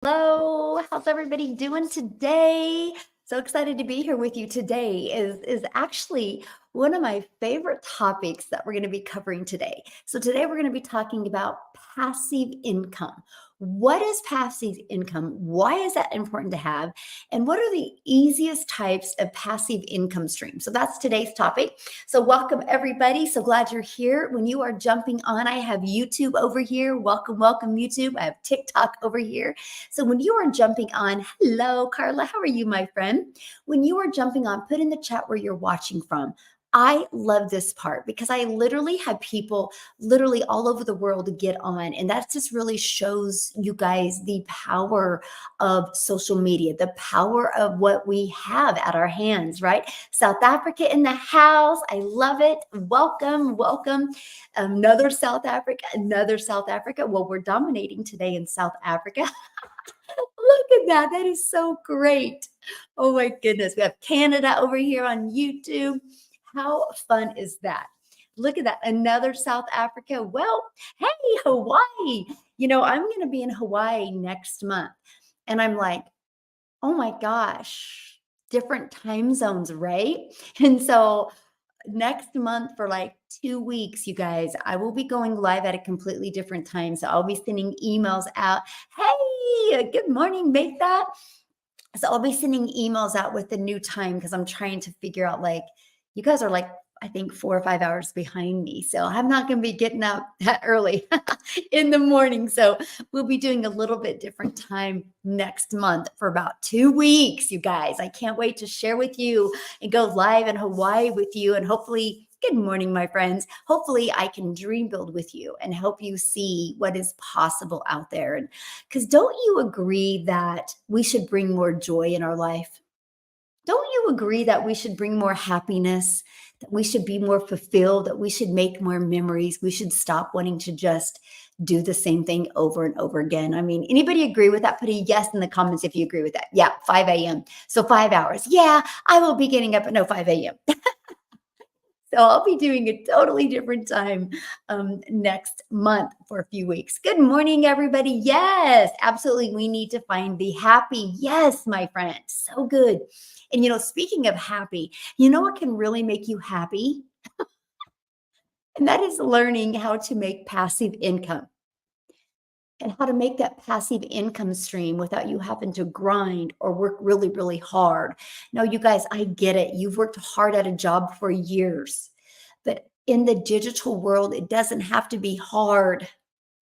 Hello, how's everybody doing today? So excited to be here with you today is actually one of my favorite topics that we're going to be covering today. So today we're going to be talking about passive income. What is passive income? Why is that important to have? And what are the easiest types of passive income streams? So that's today's topic. So welcome everybody. So glad you're here. When you are jumping on, I have YouTube over here. Welcome, welcome YouTube. I have TikTok over here. So when you are jumping on, hello, Carla, how are you, my friend? When you are jumping on, put in the chat where you're watching from. I love this part because I literally have people literally all over the world to get on. And that just really shows you guys the power of social media, the power of what we have at our hands, right? South Africa in the house. I love it. Welcome, welcome. Another South Africa, another South Africa. Well, we're dominating today in South Africa. Look at that. That is so great. Oh my goodness. We have Canada over here on YouTube. How fun is that? Look at that. Another South Africa. Well, hey, Hawaii. I'm going to be in Hawaii next month. And I'm like, oh my gosh, different time zones, right? And so next month for like 2 weeks, you guys, I will be going live at a completely different time. So I'll be sending emails out. Hey, good morning, make that. So I'll be sending emails out with the new time because I'm trying to figure out you guys are I think 4 or 5 hours behind me. So I'm not going to be getting up that early in the morning. So we'll be doing a little bit different time next month for about 2 weeks, you guys. I can't wait to share with you and go live in Hawaii with you. And hopefully, good morning, my friends. Hopefully I can dream build with you and help you see what is possible out there. And because don't you agree that we should bring more joy in our life? Don't you agree that we should bring more happiness, that we should be more fulfilled, that we should make more memories? We should stop wanting to just do the same thing over and over again. I mean, anybody agree with that? Put a yes in the comments if you agree with that. Yeah, 5 a.m. So 5 hours. Yeah, I will be getting up at 5 a.m. So I'll be doing a totally different time next month for a few weeks. Good morning, everybody. Yes, absolutely. We need to find the happy. Yes, my friend. So good. And, speaking of happy, you know what can really make you happy? And that is learning how to make passive income and how to make that passive income stream without you having to grind or work really, really hard. Now, you guys, I get it. You've worked hard at a job for years, but in the digital world, it doesn't have to be hard.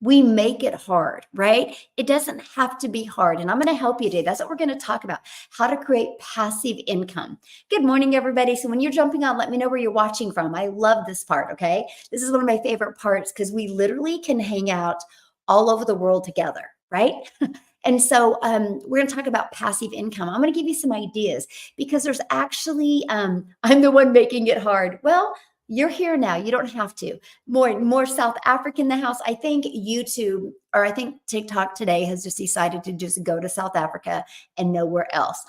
We make it hard, right? It doesn't have to be hard. And I'm going to help you today. That's what we're going to talk about, how to create passive income. Good morning, everybody. So when you're jumping on, let me know where you're watching from. I love this part, okay? This is one of my favorite parts because we literally can hang out all over the world together, right? And so we're going to talk about passive income. I'm going to give you some ideas because there's actually, I'm the one making it hard. Well, you're here now. You don't have to. More South Africa in the house. I think YouTube or I think TikTok today has just decided to just go to South Africa and nowhere else.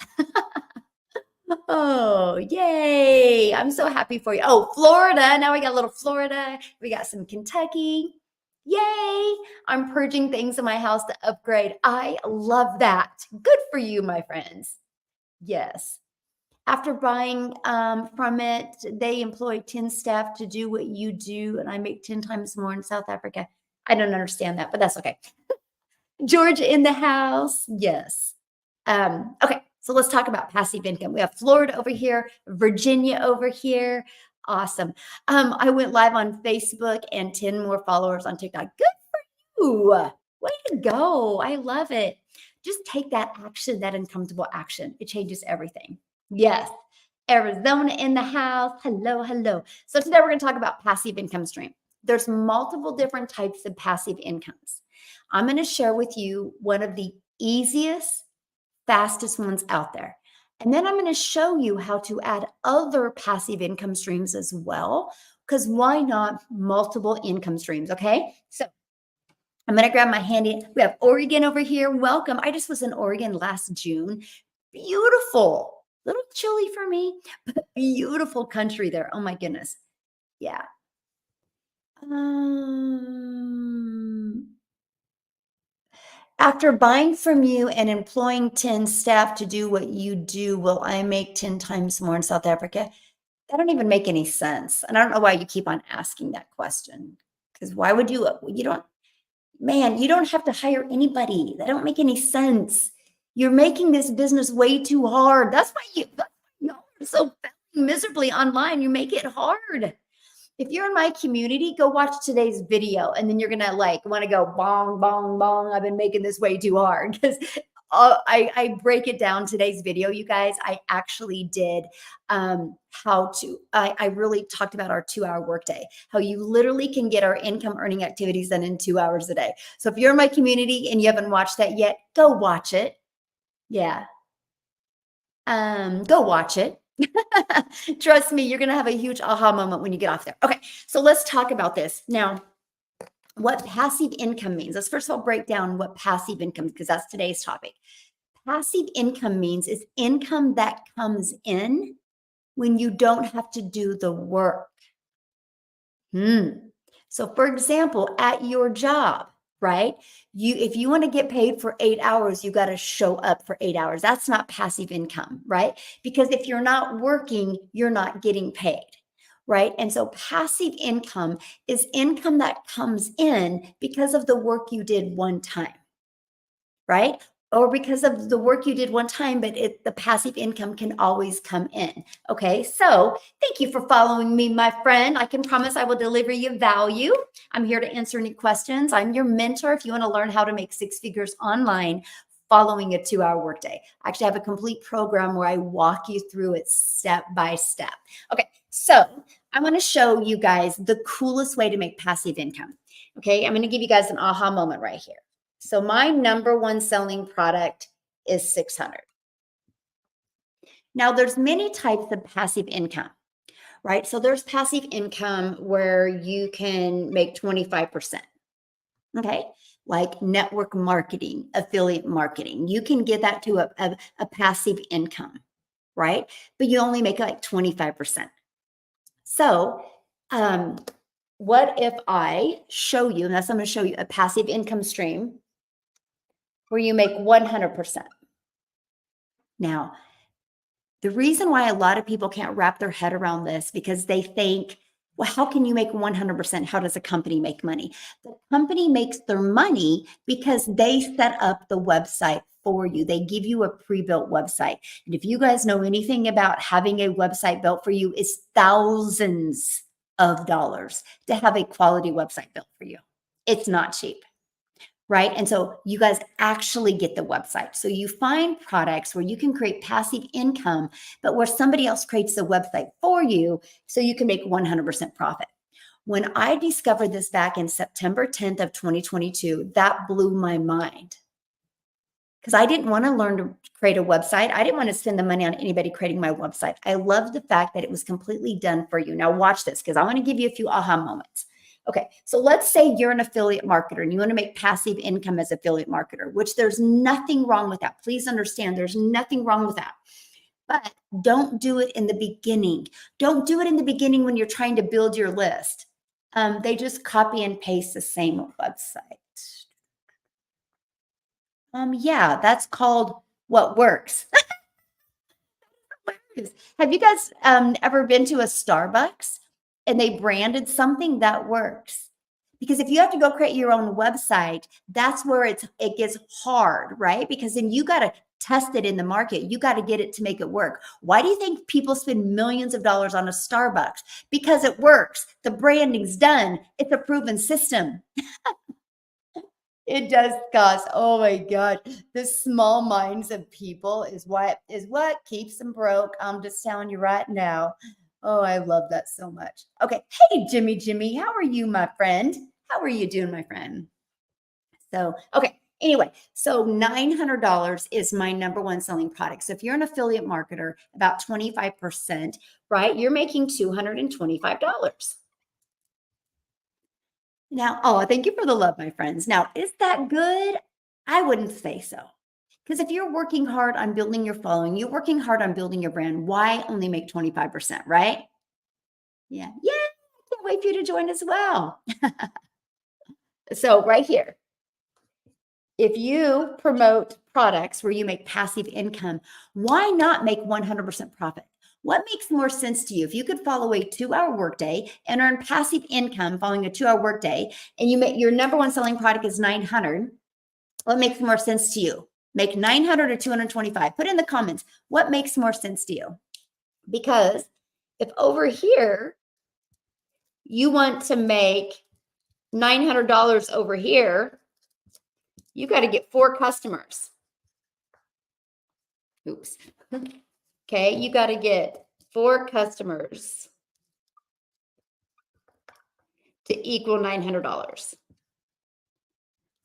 Oh, yay. I'm so happy for you. Oh, Florida. Now we got a little Florida. We got some Kentucky. Yay. I'm purging things in my house to upgrade. I love that. Good for you, my friends. Yes. After buying from it, they employ 10 staff to do what you do, and I make 10 times more in South Africa. I don't understand that, but that's okay. Georgia in the house. Yes. Okay, so let's talk about passive income. We have Florida over here, Virginia over here. Awesome. I went live on Facebook and 10 more followers on TikTok. Good for you. Way to go. I love it. Just take that action, that uncomfortable action. It changes everything. Yes. Arizona in the house. Hello, hello. So today we're going to talk about passive income stream. There's multiple different types of passive incomes. I'm going to share with you one of the easiest, fastest ones out there. And then I'm going to show you how to add other passive income streams as well, because why not multiple income streams? Okay. So I'm going to grab my handy. We have Oregon over here. Welcome. I just was in Oregon last June. Beautiful. Little chilly for me, but beautiful country there. Oh my goodness. Yeah. After buying from you and employing 10 staff to do what you do, will I make 10 times more in South Africa? That don't even make any sense. And I don't know why you keep on asking that question. Because why would you don't, man, you don't have to hire anybody. That don't make any sense. You're making this business way too hard. That's why y'all are so failing miserably online. You make it hard. If you're in my community, go watch today's video and then you're gonna like want to go bong, bong, bong. I've been making this way too hard because I break it down today's video, you guys. I actually did I really talked about our 2-hour workday, how you literally can get our income earning activities done in 2 hours a day. So if you're in my community and you haven't watched that yet, go watch it. Yeah. Go watch it. Trust me, you're going to have a huge aha moment when you get off there. Okay, so let's talk about this. Now, what passive income means. Let's first of all break down what passive income, because that's today's topic. Passive income means is income that comes in when you don't have to do the work. So for example, at your job, right? If you want to get paid for 8 hours, you got to show up for 8 hours. That's not passive income, right? Because if you're not working, you're not getting paid, right? And so passive income is income that comes in because of the work you did one time, right? Or because of the work you did one time, but the passive income can always come in. Okay, so thank you for following me, my friend. I can promise I will deliver you value. I'm here to answer any questions. I'm your mentor if you want to learn how to make 6 figures online following a 2-hour workday. I actually have a complete program where I walk you through it step by step. Okay, so I want to show you guys the coolest way to make passive income. Okay, I'm going to give you guys an aha moment right here. So my number one selling product is 600. Now there's many types of passive income, right? So there's passive income where you can make 25%. Okay. Like network marketing, affiliate marketing. You can get that to a passive income, right? But you only make like 25%. So what if I show you, and that's I'm going to show you a passive income stream where you make 100%. Now, the reason why a lot of people can't wrap their head around this because they think, well, how can you make 100%? How does a company make money? The company makes their money because they set up the website for you. They give you a pre-built website. And if you guys know anything about having a website built for you, it's thousands of dollars to have a quality website built for you. It's not cheap. Right. And so you guys actually get the website. So you find products where you can create passive income, but where somebody else creates the website for you so you can make 100% profit. When I discovered this back in September 10th of 2022, that blew my mind. Because I didn't want to learn to create a website. I didn't want to spend the money on anybody creating my website. I love the fact that it was completely done for you. Now watch this because I want to give you a few aha moments. Okay, so let's say you're an affiliate marketer and you want to make passive income as affiliate marketer, which there's nothing wrong with that. Please understand there's nothing wrong with that. But don't do it in the beginning. Don't do it in the beginning when you're trying to build your list. They just copy and paste the same website. Yeah, that's called what works. Have you guys ever been to a Starbucks and they branded something that works? Because if you have to go create your own website, that's where it gets hard, right? Because then you got to test it in the market. You got to get it to make it work. Why do you think people spend millions of dollars on a Starbucks? Because it works. The branding's done. It's a proven system. It does cost. Oh my God. The small minds of people is what keeps them broke. I'm just telling you right now. Oh, I love that so much. Okay. Hey, Jimmy, how are you, my friend? How are you doing, my friend? So, okay. Anyway, so $900 is my number one selling product. So if you're an affiliate marketer, about 25%, right? You're making $225. Now, oh, thank you for the love, my friends. Now, is that good? I wouldn't say so. Because if you're working hard on building your following, you're working hard on building your brand, why only make 25%, right? Yeah. Yeah. I can't wait for you to join as well. So right here, if you promote products where you make passive income, why not make 100% profit? What makes more sense to you? If you could follow a 2-hour workday and earn passive income following a 2-hour workday, and you make your number one selling product is 900, what makes more sense to you? Make 900 or 225? Put in the comments, what makes more sense to you? Because if over here, you want to make $900 over here, you got to get 4 customers. Oops. Okay, you got to get 4 customers to equal $900.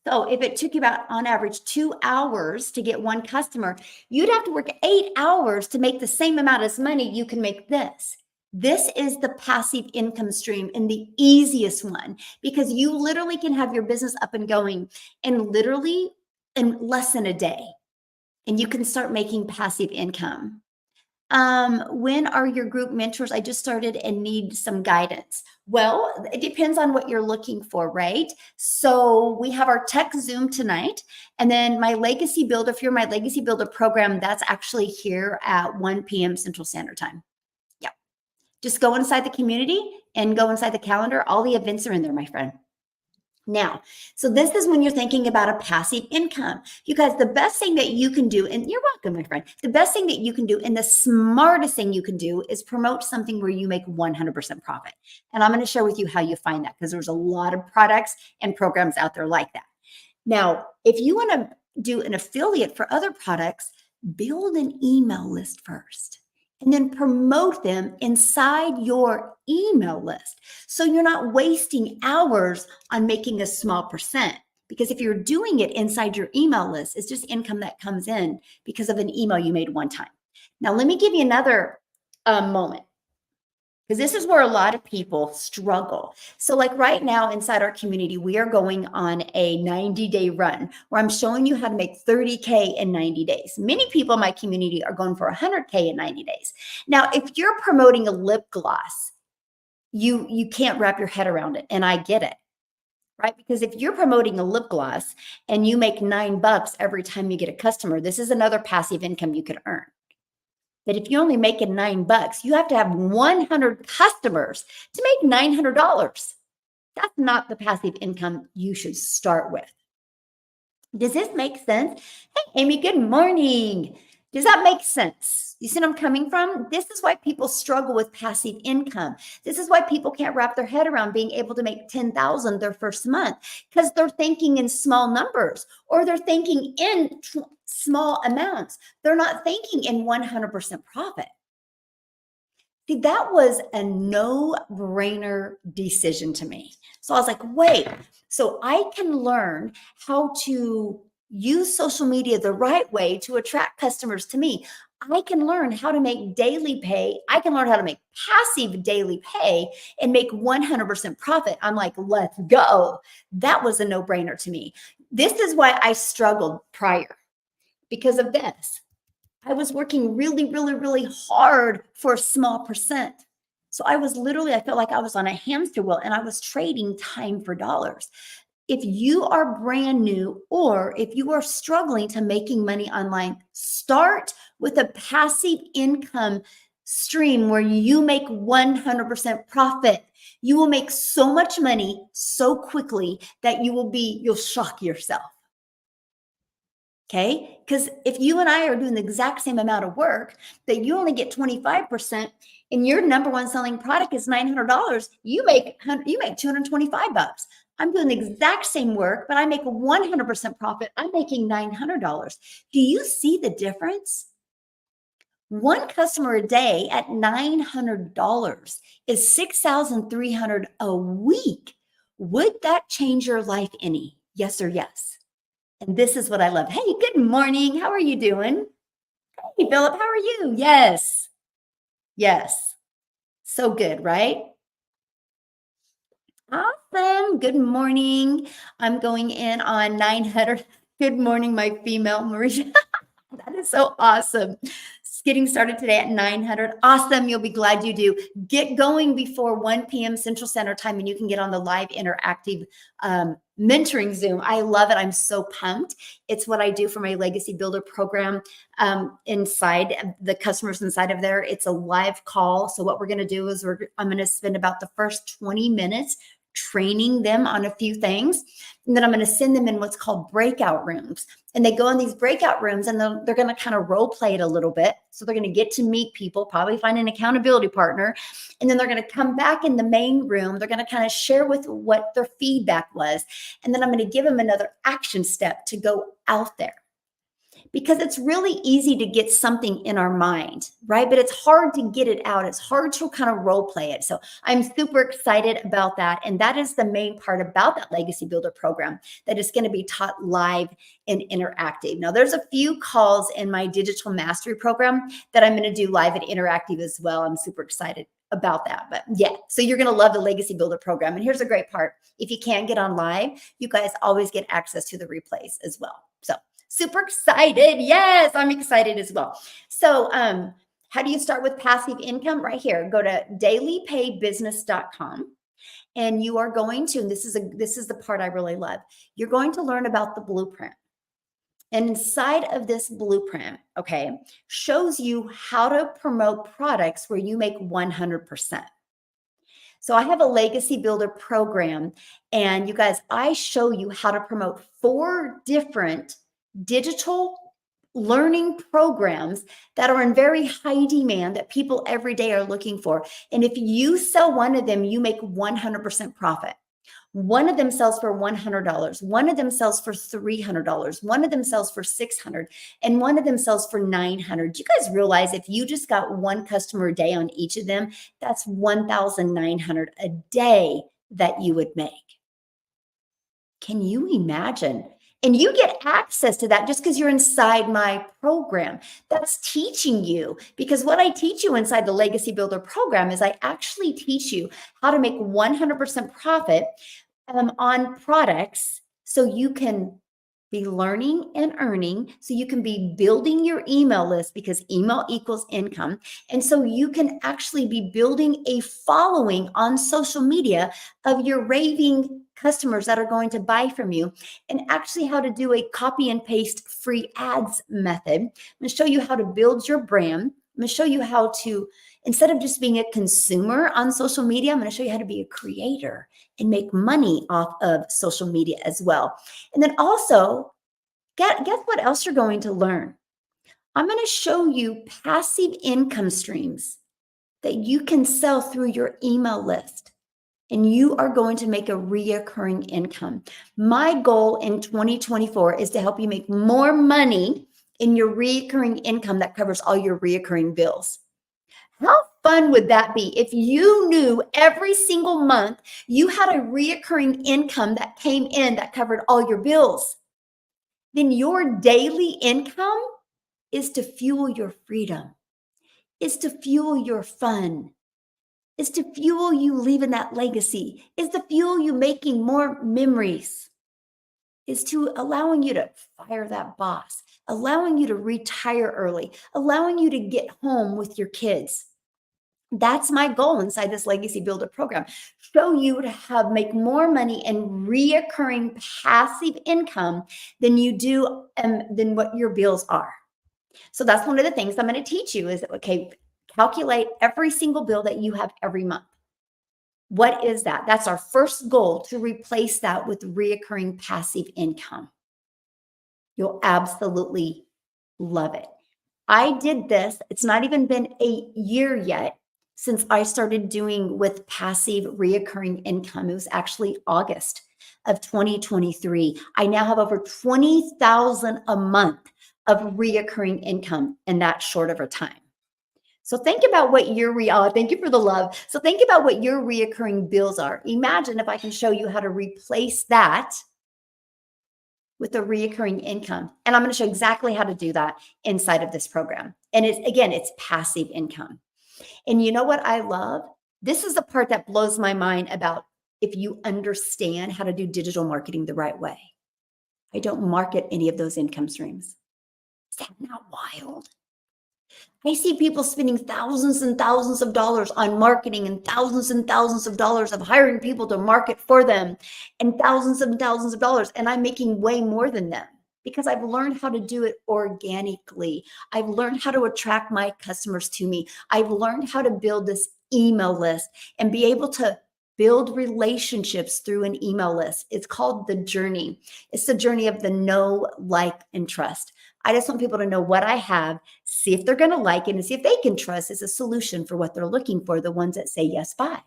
So if it took you about on average 2 hours to get 1 customer, you'd have to work 8 hours to make the same amount of money you can make this. This is the passive income stream and the easiest one, because you literally can have your business up and going in literally in less than a day, and you can start making passive income. When are your group mentors? I just started and need some guidance. Well, it depends on what you're looking for, right? So we have our tech Zoom tonight, and then my Legacy Builder, if you're my Legacy Builder program, that's actually here at 1 p.m. Central Standard Time. Yeah. Just go inside the community and go inside the calendar. All the events are in there, my friend. Now, so this is when you're thinking about a passive income. You guys, the best thing that you can do, and you're welcome, my friend, the best thing that you can do and the smartest thing you can do is promote something where you make 100% profit. And I'm going to share with you how you find that, because there's a lot of products and programs out there like that. Now, if you want to do an affiliate for other products, build an email list first, and then promote them inside your email list. So you're not wasting hours on making a small percent, because if you're doing it inside your email list, it's just income that comes in because of an email you made one time. Now, let me give you another moment, because this is where a lot of people struggle. So like right now inside our community, we are going on a 90-day run where I'm showing you how to make 30K in 90 days. Many people in my community are going for 100K in 90 days. Now, if you're promoting a lip gloss, you can't wrap your head around it. And I get it, right? Because if you're promoting a lip gloss and you make $9 every time you get a customer, this is another passive income you could earn. But if you only make it $9, you have to have 100 customers to make $900. That's not the passive income you should start with. Does this make sense? Hey, Amy, good morning. Does that make sense? You see what I'm coming from? This is why people struggle with passive income. This is why people can't wrap their head around being able to make $10,000 their first month, because they're thinking in small numbers, or they're thinking in small amounts. They're not thinking in 100% profit. See, that was a no-brainer decision to me. So I was like, wait, so I can learn how to use social media the right way to attract customers to me. I can learn how to make daily pay. I can learn how to make passive daily pay and make 100% profit. I'm like, let's go. That was a no-brainer to me. This is why I struggled prior, because of this. I was working really, really, really hard for a small percent. So I felt like I was on a hamster wheel, and I was trading time for dollars. If you are brand new, or if you are struggling to making money online, start with a passive income stream where you make 100% profit. You will make so much money so quickly that you'll shock yourself. Okay, because if you and I are doing the exact same amount of work, that you only get 25%, and your number one selling product is $900, you make $225. I'm doing the exact same work, but I make 100% profit. I'm making $900. Do you see the difference? One customer a day at $900 is $6,300 a week. Would that change your life any? Yes or yes? And this is what I love. Hey, good morning. How are you doing? Hey, Philip, how are you? Yes. Yes. So good, right? Awesome. Good morning. I'm going in on 900. Good morning, my female Marisha. That is so awesome. getting started today at 900. Awesome. You'll be glad you do. Get going before 1 p.m. Central Standard Time, and you can get on the live interactive mentoring Zoom. I love it. I'm so pumped. It's what I do for my Legacy Builder program. Inside the customers inside of there, it's a live call. So what we're going to do is I'm going to spend about the first 20 minutes training them on a few things. And then I'm going to send them in what's called breakout rooms. And they go in these breakout rooms and they're going to kind of role play it a little bit. So they're going to get to meet people, probably find an accountability partner. And then they're going to come back in the main room. They're going to kind of share with what their feedback was. And then I'm going to give them another action step to go out there. Because it's really easy to get something in our mind, right? But it's hard to get it out. It's hard to kind of role play it. So I'm super excited about that. And that is the main part about that Legacy Builder program, that is going to be taught live and interactive. Now, there's a few calls in my digital mastery program that I'm going to do live and interactive as well. I'm super excited about that. But yeah, so you're going to love the Legacy Builder program. And here's a great part. If you can't get on live, you guys always get access to the replays as well. So super excited. Yes, I'm excited as well. So how do you start with passive income? Right here, go to dailypaybusiness.com. And you are going to, and this is the part I really love, you're going to learn about the blueprint. And inside of this blueprint, okay, shows you how to promote products where you make 100%. So I have a Legacy Builder program, and you guys, I show you how to promote 4 different digital learning programs that are in very high demand that people every day are looking for. And if you sell one of them, you make 100% profit. One of them sells for $100. One of them sells for $300. One of them sells for $600, and one of them sells for $900. Do you guys realize if you just got one customer a day on each of them, that's $1,900 a day that you would make? Can you imagine? And you get access to that just because you're inside my program. That's teaching you, because what I teach you inside the Legacy Builder program is I actually teach you how to make 100% profit on products, so you can be learning and earning, so you can be building your email list, because email equals income. And so you can actually be building a following on social media of your raving customers that are going to buy from you, and actually how to do a copy and paste free ads method. I'm going to show you how to build your brand. I'm going to show you how to, instead of just being a consumer on social media, I'm going to show you how to be a creator and make money off of social media as well. And then also, guess what else you're going to learn? I'm going to show you passive income streams that you can sell through your email list, and you are going to make a reoccurring income. My goal in 2024 is to help you make more money in your reoccurring income that covers all your reoccurring bills. How fun would that be if you knew every single month you had a reoccurring income that came in that covered all your bills? Then your daily income is to fuel your freedom, is to fuel your fun, is to fuel you leaving that legacy, is to fuel you making more memories, is to allowing you to fire that boss, allowing you to retire early, allowing you to get home with your kids. That's my goal inside this Legacy Builder program. Show you to make more money and reoccurring passive income than you do than what your bills are. So that's one of the things I'm going to teach you is, okay, calculate every single bill that you have every month. What is that? That's our first goal, to replace that with reoccurring passive income. You'll absolutely love it. I did this. It's not even been a year yet since I started doing with passive reoccurring income. It was actually August of 2023. I now have over 20,000 a month of reoccurring income in that short of a time. So think about what your thank you for the love. So think about what your reoccurring bills are. Imagine if I can show you how to replace that with a reoccurring income. And I'm going to show exactly how to do that inside of this program. And it's passive income. And you know what I love? This is the part that blows my mind about if you understand how to do digital marketing the right way. I don't market any of those income streams. Is that not wild? I see people spending thousands and thousands of dollars on marketing and thousands of dollars of hiring people to market for them and thousands of dollars. And I'm making way more than them because I've learned how to do it organically. I've learned how to attract my customers to me. I've learned how to build this email list and be able to build relationships through an email list. It's called the journey. It's the journey of the know, like, and trust. I just want people to know what I have, see if they're going to like it, and see if they can trust is a solution for what they're looking for. The ones that say yes, buy.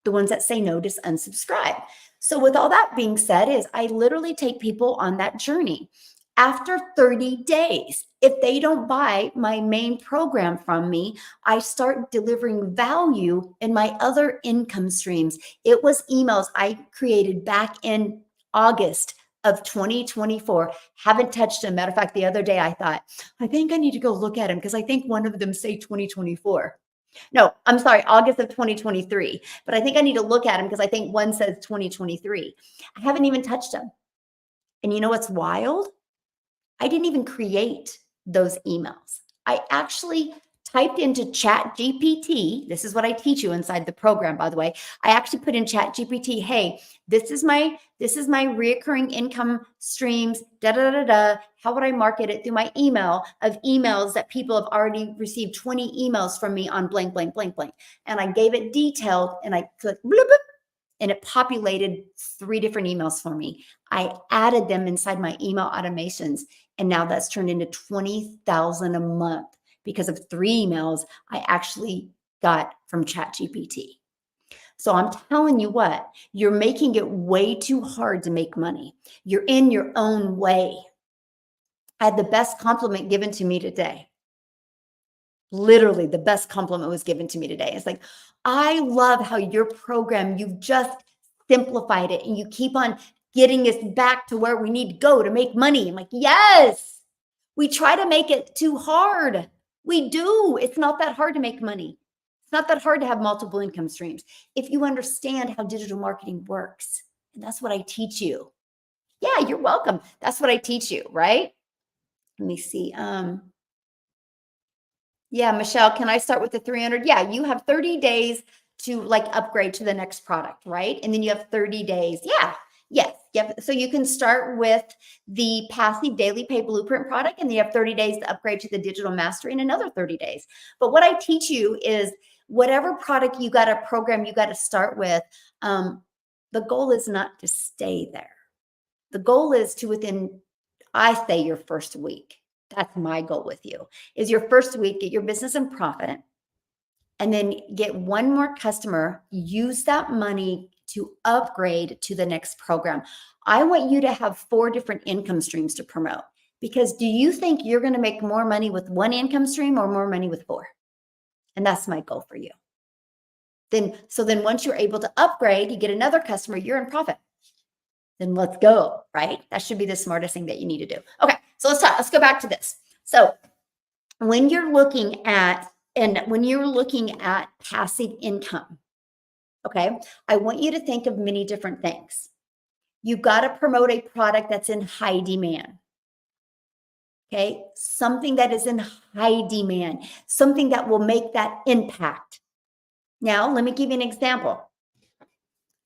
The ones that say no, just unsubscribe. So with all that being said, is I literally take people on that journey. After 30 days, if they don't buy my main program from me, I start delivering value in my other income streams. It was emails I created back in August of 2024. Haven't touched them. Matter of fact, the other day I thought, I think I need to go look at them because I think one of them say 2024. No, I'm sorry, August of 2023. But I think I need to look at them because I think one says 2023. I haven't even touched them. And you know what's wild? I didn't even create those emails. I actually typed into Chat GPT. This is what I teach you inside the program, by the way. I actually put in Chat GPT, hey, this is my reoccurring income streams, da da da da. How would I market it through my email of emails that people have already received 20 emails from me on blank, blank, blank, blank. And I gave it detailed and I clicked bloop, bloop, and it populated 3 different emails for me. I added them inside my email automations. And now that's turned into 20,000 a month because of 3 emails I actually got from ChatGPT. So I'm telling you what, you're making it way too hard to make money. You're in your own way. I had the best compliment given to me today. Literally, the best compliment was given to me today. It's like, I love how your program, you've just simplified it and you keep on getting us back to where we need to go to make money. I'm like, yes, we try to make it too hard. We do. It's not that hard to make money. It's not that hard to have multiple income streams if you understand how digital marketing works. And that's what I teach you. Yeah, you're welcome. That's what I teach you, right? Let me see. Yeah, Michelle, can I start with the 300? Yeah, you have 30 days to like upgrade to the next product, right? And then you have 30 days. Yeah, yes. Yep. So you can start with the passive daily pay blueprint product, and then you have 30 days to upgrade to the digital mastery in another 30 days. But what I teach you is whatever product you got a program you got to start with, the goal is not to stay there. The goal is to within, I say, your first week. That's my goal with you, is your first week, get your business in profit, and then get one more customer, use that money to upgrade to the next program. I want you to have 4 different income streams to promote, because do you think you're going to make more money with 1 income stream or more money with 4? And that's my goal for you. Then once you're able to upgrade, you get another customer, you're in profit. Then let's go, right? That should be the smartest thing that you need to do. Okay, so let's go back to this. So when you're looking at passive income, okay, I want you to think of many different things. You've got to promote a product that's in high demand. Okay, something that is in high demand, something that will make that impact. Now, let me give you an example.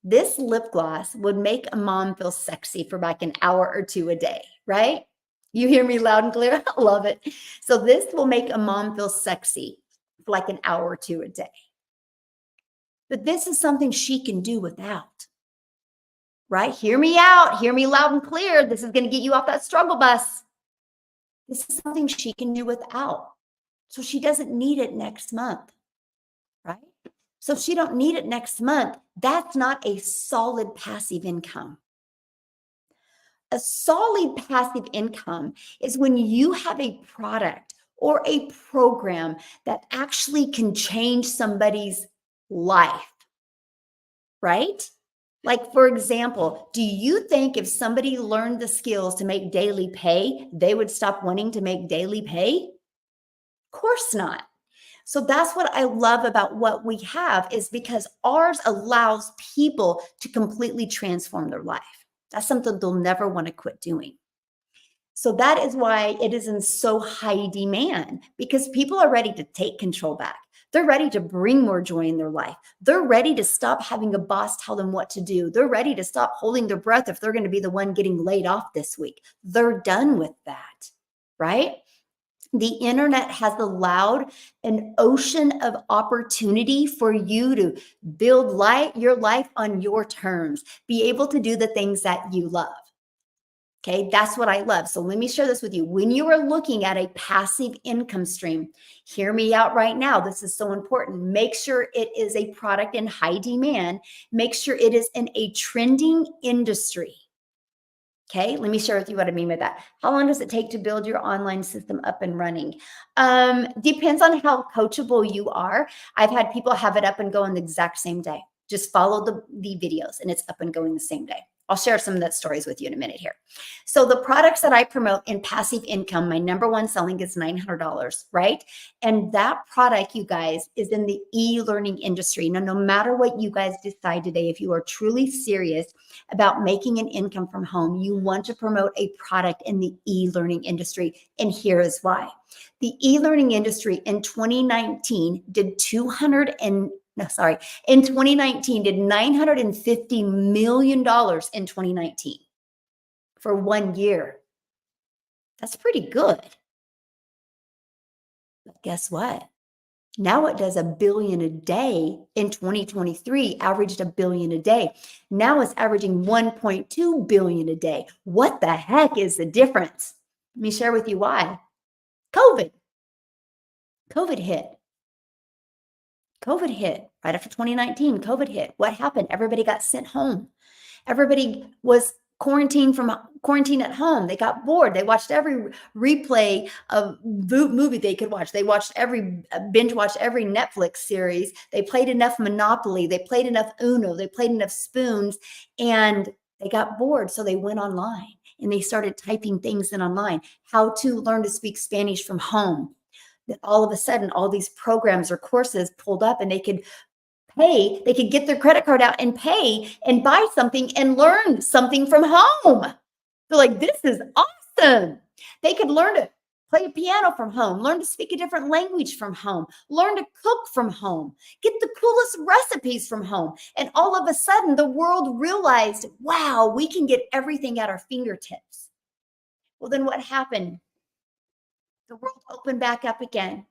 This lip gloss would make a mom feel sexy for like an hour or 2 a day, right? You hear me loud and clear? I love it. So this will make a mom feel sexy for like an hour or 2 a day. But this is something she can do without, right? Hear me out. Hear me loud and clear. This is going to get you off that struggle bus. This is something she can do without. So she doesn't need it next month, right? So if she don't need it next month, that's not a solid passive income. A solid passive income is when you have a product or a program that actually can change somebody's life, right? Like, for example, do you think if somebody learned the skills to make daily pay, they would stop wanting to make daily pay? Of course not. So that's what I love about what we have, is because ours allows people to completely transform their life. That's something they'll never want to quit doing. So that is why it is in so high demand, because people are ready to take control back. They're ready to bring more joy in their life. They're ready to stop having a boss tell them what to do. They're ready to stop holding their breath if they're going to be the one getting laid off this week. They're done with that, right? The internet has allowed an ocean of opportunity for you to build your life on your terms, be able to do the things that you love. Okay, that's what I love. So let me share this with you. When you are looking at a passive income stream, hear me out right now. This is so important. Make sure it is a product in high demand. Make sure it is in a trending industry. Okay, let me share with you what I mean by that. How long does it take to build your online system up and running? Depends on how coachable you are. I've had people have it up and go in the exact same day. Just follow the videos and it's up and going the same day. I'll share some of that stories with you in a minute here. So the products that I promote in passive income, my number one selling is $900, right? And that product, you guys, is in the e-learning industry. Now, no matter what you guys decide today, if you are truly serious about making an income from home, you want to promote a product in the e-learning industry. And here is why. The e-learning industry in 2019 did in 2019 did $950 million in 2019 for 1 year. That's pretty good. But guess what? Now it does $1 billion a day in 2023, averaged $1 billion a day. Now it's averaging 1.2 billion a day. What the heck is the difference? Let me share with you why. COVID hit. COVID hit right after 2019. COVID hit. What happened? Everybody got sent home. Everybody was quarantined at home. They got bored. They watched every replay of movie they could watch. They watched binge watched every Netflix series. They played enough Monopoly. They played enough Uno. They played enough spoons, and they got bored. So they went online and they started typing things in online. How to learn to speak Spanish from home. That all of a sudden, all these programs or courses pulled up, and they could get their credit card out and pay and buy something and learn something from home. They're like, this is awesome. They could learn to play a piano from home, learn to speak a different language from home, learn to cook from home, get the coolest recipes from home. And all of a sudden, the world realized, wow, we can get everything at our fingertips. Well, then what happened? The world opened back up again.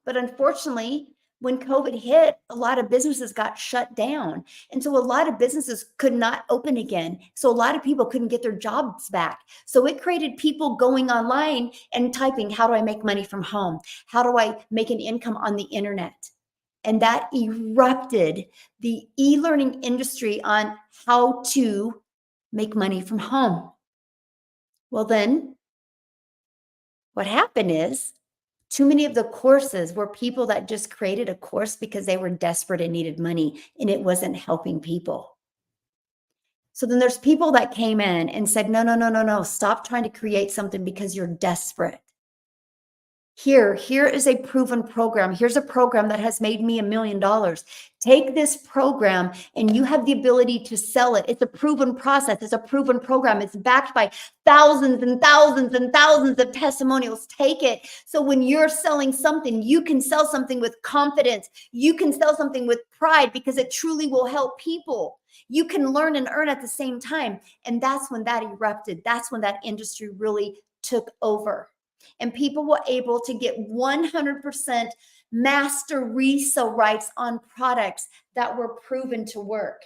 But unfortunately, when COVID hit, a lot of businesses got shut down. And so a lot of businesses could not open again. So a lot of people couldn't get their jobs back. So it created people going online and typing, how do I make money from home? How do I make an income on the internet? And that erupted the e-learning industry on how to make money from home. Well, then what happened is, too many of the courses were people that just created a course because they were desperate and needed money, and it wasn't helping people. So then there's people that came in and said, no, no, no, no, no, stop trying to create something because you're desperate. Here is a proven program. Here's a program that has made me $1 million. Take this program and you have the ability to sell it. It's a proven process. It's a proven program. It's backed by thousands and thousands and thousands of testimonials. Take it. So when you're selling something, you can sell something with confidence. You can sell something with pride because it truly will help people. You can learn and earn at the same time. And that's when that erupted. That's when that industry really took over. And people were able to get 100% master resale rights on products that were proven to work.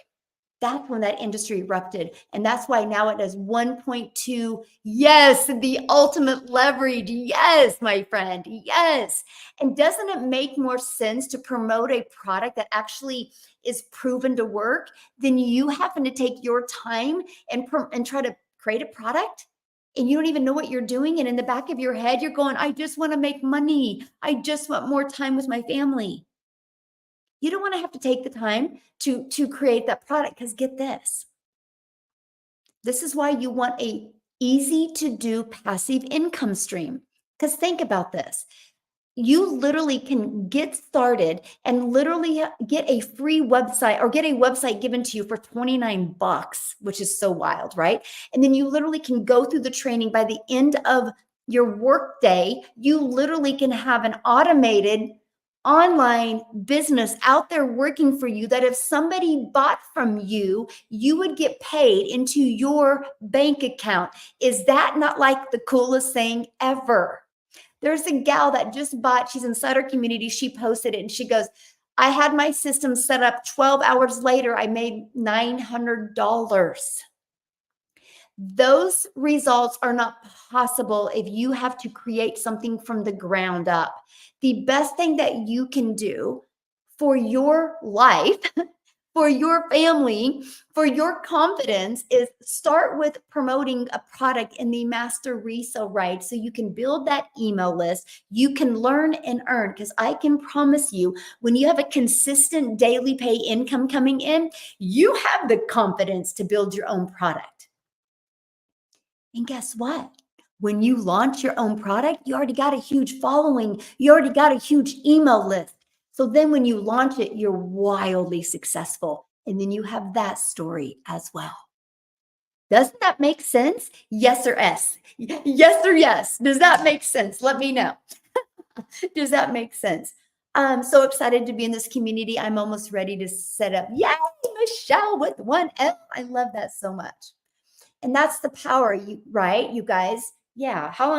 That's when that industry erupted. And that's why now it does 1.2. Yes, the ultimate leverage. Yes, my friend. Yes. And doesn't it make more sense to promote a product that actually is proven to work than you happen to take your time and try to create a product? And you don't even know what you're doing. And in the back of your head, you're going, I just want to make money. I just want more time with my family. You don't want to have to take the time to create that product, because get this. This is why you want a easy to do passive income stream. Because think about this. You literally can get started and literally get a free website or get a website given to you for 29 bucks, which is so wild, right? And then you literally can go through the training. By the end of your workday, you literally can have an automated online business out there working for you that if somebody bought from you, you would get paid into your bank account. Is that not like the coolest thing ever? There's a gal that just bought, she's inside our community. She posted it and she goes, I had my system set up 12 hours later. I made $900. Those results are not possible if you have to create something from the ground up. The best thing that you can do for your life for your family, for your confidence is start with promoting a product in the master resale right so you can build that email list. You can learn and earn because I can promise you when you have a consistent daily pay income coming in, you have the confidence to build your own product. And guess what? When you launch your own product, you already got a huge following. You already got a huge email list. So then when you launch it, you're wildly successful. And then you have that story as well. Doesn't that make sense? Yes or S? Yes or yes? Does that make sense? Let me know. Does that make sense? I'm so excited to be in this community. I'm almost ready to set up. Yay, Michelle with one L. I love that so much. And that's the power, right? You guys. Yeah. How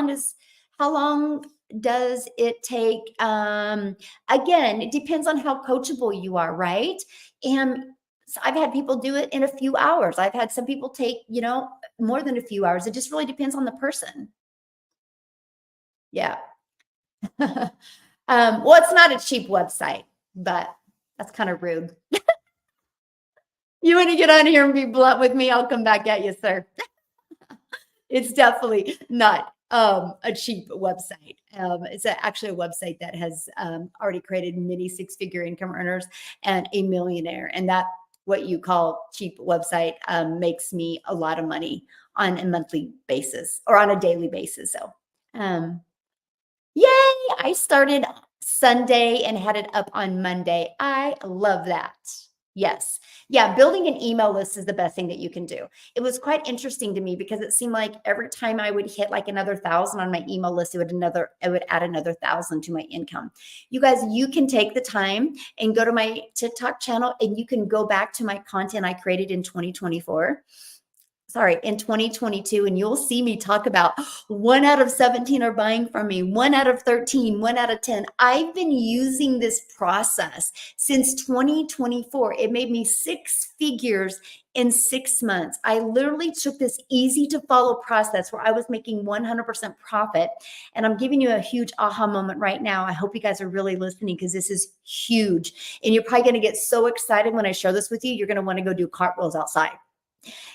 long does it take? Again, it depends on how coachable you are, right? And so I've had people do it in a few hours. I've had some people take, more than a few hours. It just really depends on the person. Yeah. Well, it's not a cheap website, but that's kind of rude. You want to get on here and be blunt with me? I'll come back at you, sir. It's definitely not a cheap website. It's actually a website that has already created many six-figure income earners and a millionaire. And that what you call cheap website makes me a lot of money on a monthly basis or on a daily basis. So, yay! I started Sunday and had it up on Monday. I love that. Yes. Yeah, building an email list is the best thing that you can do. It was quite interesting to me because it seemed like every time I would hit like another 1,000 on my email list, it would add another 1,000 to my income. You guys, you can take the time and go to my TikTok channel and you can go back to my content I created in 2024. Sorry, in 2022, and you'll see me talk about 1 out of 17 are buying from me, 1 out of 13, 1 out of 10. I've been using this process since 2024. It made me six figures in 6 months. I literally took this easy to follow process where I was making 100% profit. And I'm giving you a huge aha moment right now. I hope you guys are really listening because this is huge. And you're probably going to get so excited when I share this with you. You're going to want to go do cartwheels outside.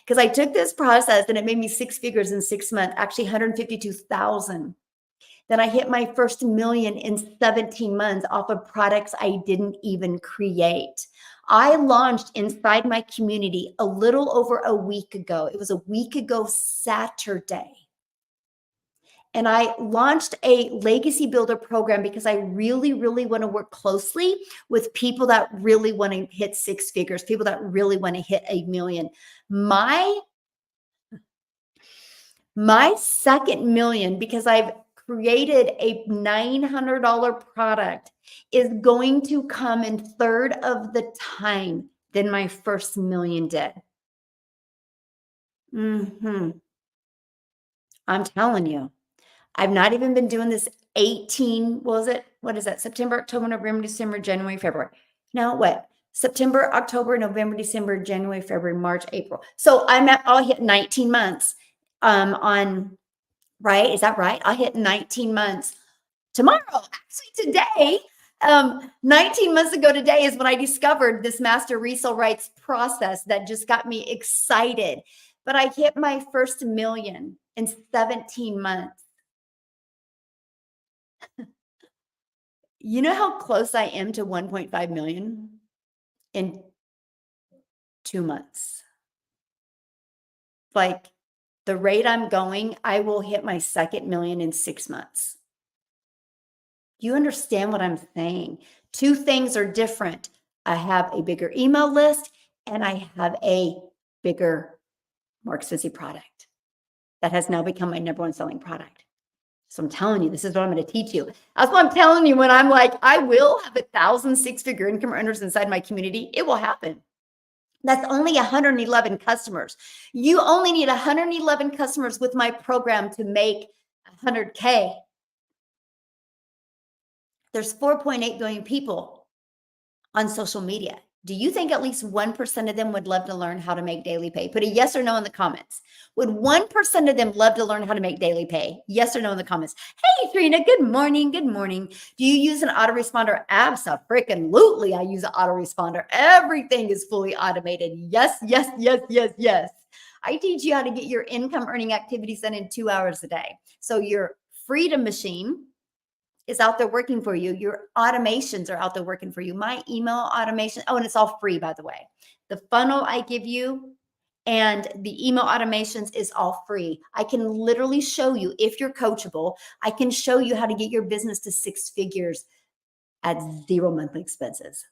Because I took this process and it made me six figures in 6 months, actually 152,000. Then I hit my first million in 17 months off of products I didn't even create. I launched inside my community a little over a week ago. It was a week ago Saturday. And I launched a legacy builder program because I really, really want to work closely with people that really want to hit six figures, people that really want to hit 1 million. My second million, because I've created a $900 product, is going to come in third of the time than my first million did. I'm telling you. I've not even been doing this 18, what is that? September, October, November, December, January, February. No, what? September, October, November, December, January, February, March, April. So I'll hit 19 months right? Is that right? I hit 19 months tomorrow, actually today. 19 months ago today is when I discovered this master resale rights process that just got me excited. But I hit my first million in 17 months. You know how close I am to 1.5 million in 2 months? Like the rate I'm going, I will hit my second million in 6 months. Do you understand what I'm saying? Two things are different. I have a bigger email list and I have a bigger, more expensive product that has now become my number one selling product. So I'm telling you, this is what I'm going to teach you. That's what I'm telling you when I'm like, I will have 1,000 six-figure income earners inside my community. It will happen. That's only 111 customers. You only need 111 customers with my program to make 100K. There's 4.8 billion people on social media. Do you think at least 1% of them would love to learn how to make daily pay? Put a yes or no in the comments. Would 1% of them love to learn how to make daily pay? Yes or no in the comments. Hey, Trina, good morning. Good morning. Do you use an autoresponder? Abso-freaking-lutely, I use an autoresponder. Everything is fully automated. Yes, yes, yes, yes, yes. I teach you how to get your income earning activities done in 2 hours a day. So your Freedom Machine is out there working for you. Your automations are out there working for you. My email automation, oh, and it's all free, by the way. The funnel I give you and the email automations is all free. I can literally show you, if you're coachable, I can show you how to get your business to 6 figures at 0 monthly expenses.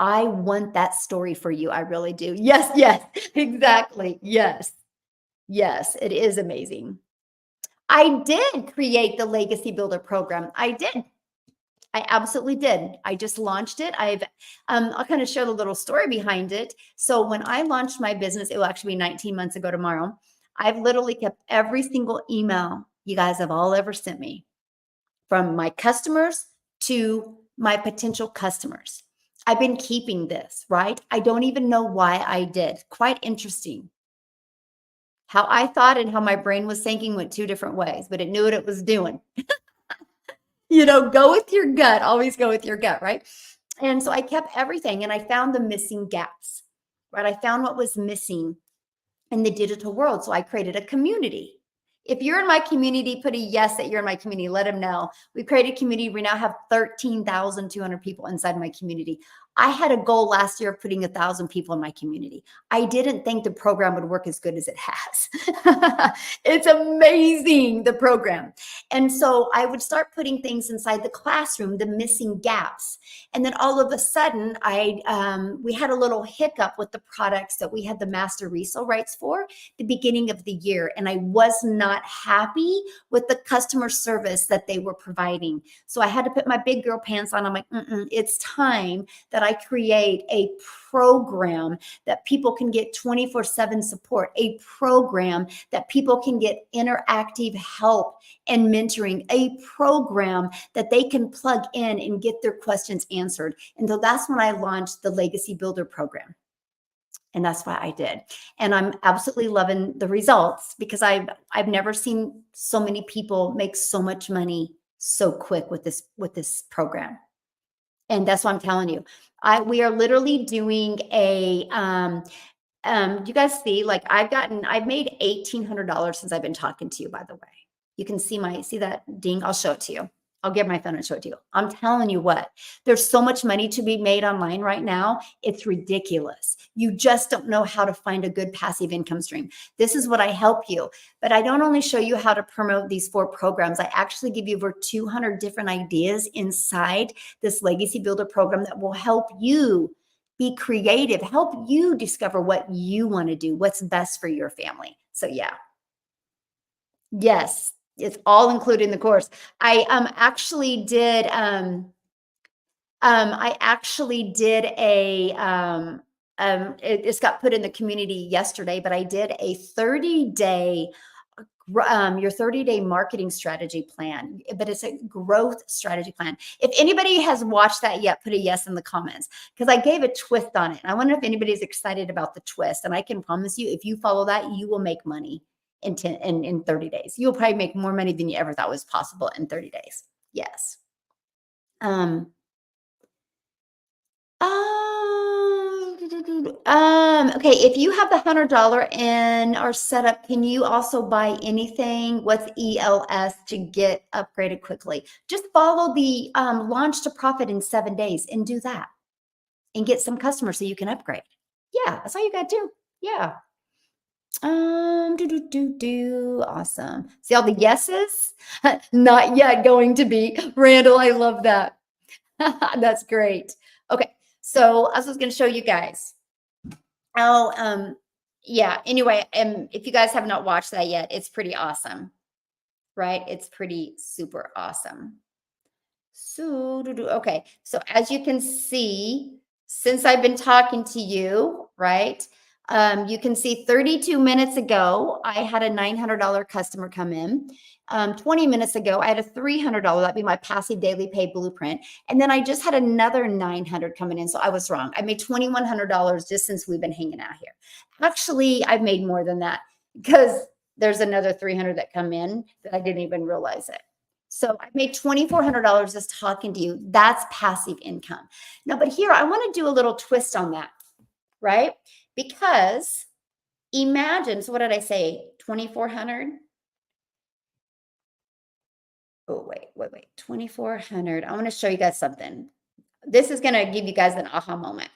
I want that story for you. I really do. Yes, yes, exactly. Yes, yes, it is amazing. I did create the Legacy Builder program. I did. I absolutely did. I just launched it. I'll kind of share the little story behind it. So when I launched my business, it will actually be 19 months ago tomorrow. I've literally kept every single email you guys have all ever sent me, from my customers to my potential customers. I've been keeping this, right? I don't even know why I did. Quite interesting. How I thought and how my brain was thinking went 2 different ways, but it knew what it was doing. Go with your gut. Always go with your gut, right? And so I kept everything and I found the missing gaps, right? I found what was missing in the digital world. So I created a community. If you're in my community, put a yes that you're in my community. Let them know. We created a community. We now have 13,200 people inside my community. I had a goal last year of putting 1,000 people in my community. I didn't think the program would work as good as it has. It's amazing, the program. And so I would start putting things inside the classroom, the missing gaps. And then all of a sudden, we had a little hiccup with the products that we had the master resale rights for the beginning of the year. And I was not happy with the customer service that they were providing. So I had to put my big girl pants on. I'm like, it's time that I create a program that people can get 24/7 support, a program that people can get interactive help and mentoring, a program that they can plug in and get their questions answered. And so that's when I launched the Legacy Builder program. And that's why I did. And I'm absolutely loving the results, because I've never seen so many people make so much money so quick with this program. And that's what I'm telling you. We are literally doing a you guys see, like I've made $1,800 since I've been talking to you, by the way. You can see that ding. I'll show it to you. I'll get my phone and show it to you. I'm telling you what, there's so much money to be made online right now. It's ridiculous. You just don't know how to find a good passive income stream. This is what I help you. But I don't only show you how to promote these 4 programs. I actually give you over 200 different ideas inside this Legacy Builder program that will help you be creative, help you discover what you want to do, what's best for your family. So yeah. Yes, it's all included in the course. I actually did it's got put in the community yesterday, but I did a 30-day your 30-day marketing strategy plan, but it's a growth strategy plan. If anybody has watched that yet, put a yes in the comments, because I gave a twist on it. And I wonder if anybody's excited about the twist. And I can promise you, if you follow that, you will make money in 30 days. You'll probably make more money than you ever thought was possible in 30 days. Yes. Okay, if you have the $100 in our setup, can you also buy anything? What's ELS to get upgraded quickly? Just follow the launch to profit in 7 days and do that and get some customers so you can upgrade. Yeah, that's all you got to do. Yeah. Awesome. See all the yeses? Not yet going to be. Randall, I love that. That's great. Okay. So I was going to show you guys. Oh, yeah. Anyway, if you guys have not watched that yet, it's pretty awesome, right? It's pretty super awesome. So, okay. So as you can see, since I've been talking to you, right? You can see 32 minutes ago, I had a $900 customer come in. 20 minutes ago, I had a $300. That'd be my passive daily pay blueprint. And then I just had another 900 coming in. So I was wrong. I made $2,100 just since we've been hanging out here. Actually, I've made more than that because there's another 300 that come in that I didn't even realize it. So I made $2,400 just talking to you. That's passive income. Now, but here I want to do a little twist on that, right? Because imagine, so what did I say? 2,400? Oh, wait. 2,400. I want to show you guys something. This is going to give you guys an aha moment.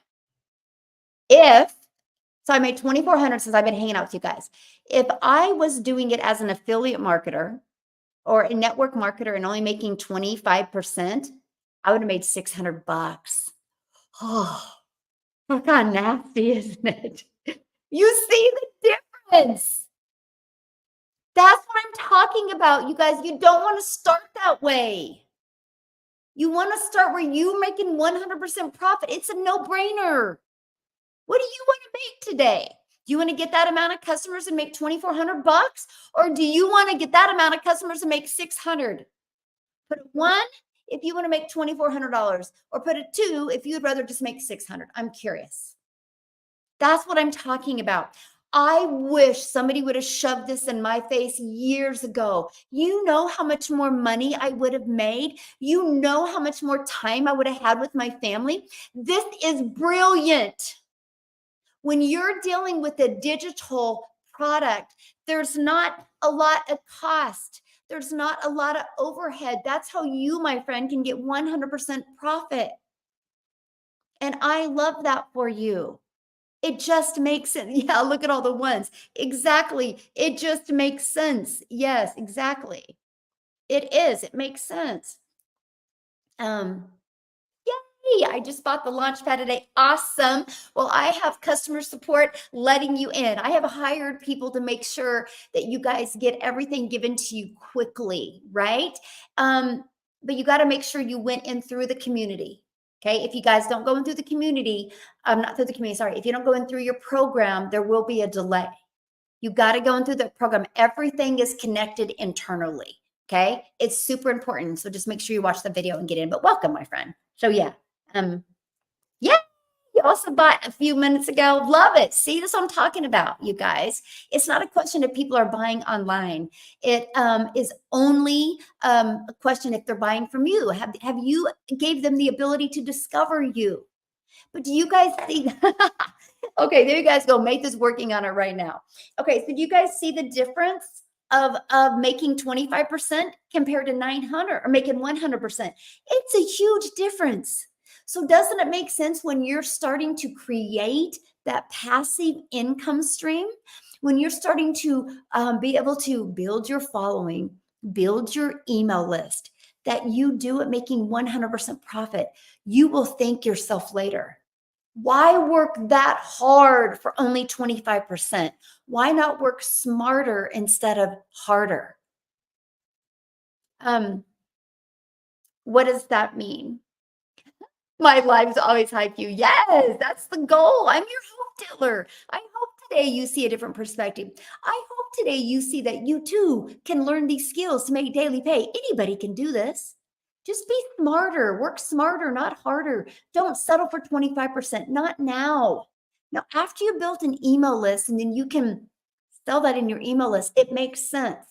So I made 2,400 since I've been hanging out with you guys. If I was doing it as an affiliate marketer, or a network marketer and only making 25%, I would have made $600. Oh, that's kind of nasty, isn't it? You see the difference. That's what I'm talking about, you guys. You don't want to start that way. You want to start where you're making 100% profit. It's a no-brainer. What do you want to make today? Do you want to get that amount of customers and make $2,400? Or do you want to get that amount of customers and make 600? Put a 1 if you want to make $2,400, or put a 2 if you'd rather just make 600. I'm curious. That's what I'm talking about. I wish somebody would have shoved this in my face years ago. You know how much more money I would have made. You know how much more time I would have had with my family. This is brilliant. When you're dealing with a digital product, there's not a lot of cost. There's not a lot of overhead. That's how you, my friend, can get 100% profit. And I love that for you. It just makes sense. Yeah, look at all the ones. Exactly. It just makes sense. Yes, exactly. It is. It makes sense. Yay, I just bought the Launchpad today. Awesome. Well, I have customer support letting you in. I have hired people to make sure that you guys get everything given to you quickly, right? But you got to make sure you went in through the community. Okay. If you guys don't go in through the community, not through the community, sorry. If you don't go in through your program, there will be a delay. You got to go in through the program. Everything is connected internally. Okay. It's super important. So just make sure you watch the video and get in. But welcome, my friend. So yeah. Yeah, you also bought a few minutes ago. Love it. See, that's what I'm talking about, you guys. It's not a question if people are buying online. It is only a question if they're buying from you. Have you gave them the ability to discover you? But do you guys see? Okay, there you guys go. Mate is working on it right now. Okay, so do you guys see the difference of making 25% compared to 900 or making 100%? It's a huge difference. So doesn't it make sense when you're starting to create that passive income stream, when you're starting to be able to build your following, build your email list, that you do it making 100% profit, you will thank yourself later. Why work that hard for only 25%? Why not work smarter instead of harder? What does that mean? My life's always hype you. Yes, that's the goal. I'm your hope dealer. I hope today you see a different perspective. I hope today you see that you too can learn these skills to make daily pay. Anybody can do this. Just be smarter, work smarter, not harder. Don't settle for 25%, not now. Now, after you built an email list and then you can sell that in your email list, it makes sense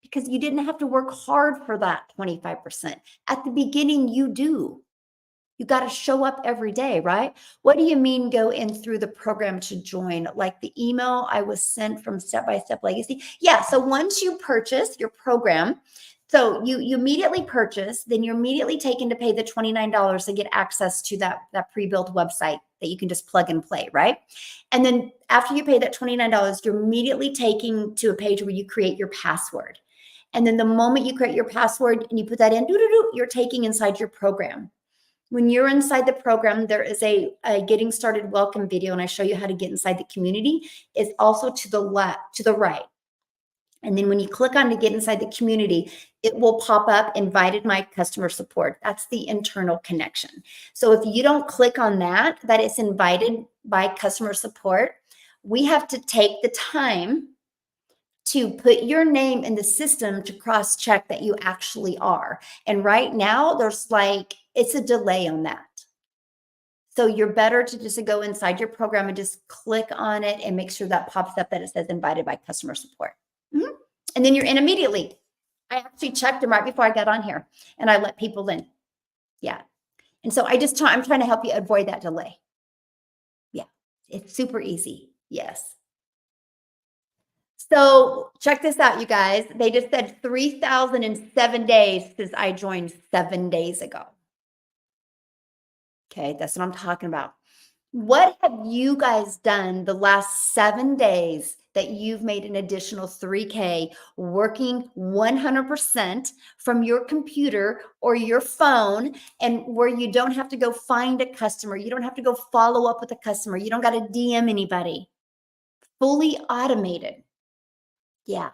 because you didn't have to work hard for that 25%. At the beginning, you do. You got to show up every day, right? What do you mean go in through the program to join? Like the email I was sent from Step by Step Legacy? Yeah. So once you purchase your program So you immediately purchase, then you're immediately taken to pay the $29 to get access to that pre-built website that you can just plug and play, right? And then after you pay that $29, you're immediately taken to a page where you create your password. And then the moment you create your password and you put that in, you're taking inside your program. When you're inside the program, there is a getting started welcome video, and I show you how to get inside the community. It's also to the left, to the right. And then when you click on to get inside the community, it will pop up invited my customer support. That's the internal connection. So if you don't click on that it's invited by customer support, we have to take the time to put your name in the system to cross check that you actually are. And right now there's it's a delay on that. So you're better to just go inside your program and just click on it and make sure that pops up that it says invited by customer support. Mm-hmm. And then you're in immediately. I actually checked them right before I got on here and I let people in. Yeah. And so I'm trying to help you avoid that delay. Yeah. It's super easy. Yes. So check this out, you guys. They just said 3,007 days since I joined 7 days ago. Okay. That's what I'm talking about. What have you guys done the last 7 days that you've made an additional 3K working 100% from your computer or your phone, and where you don't have to go find a customer? You don't have to go follow up with a customer. You don't got to DM anybody. Fully automated. Yeah.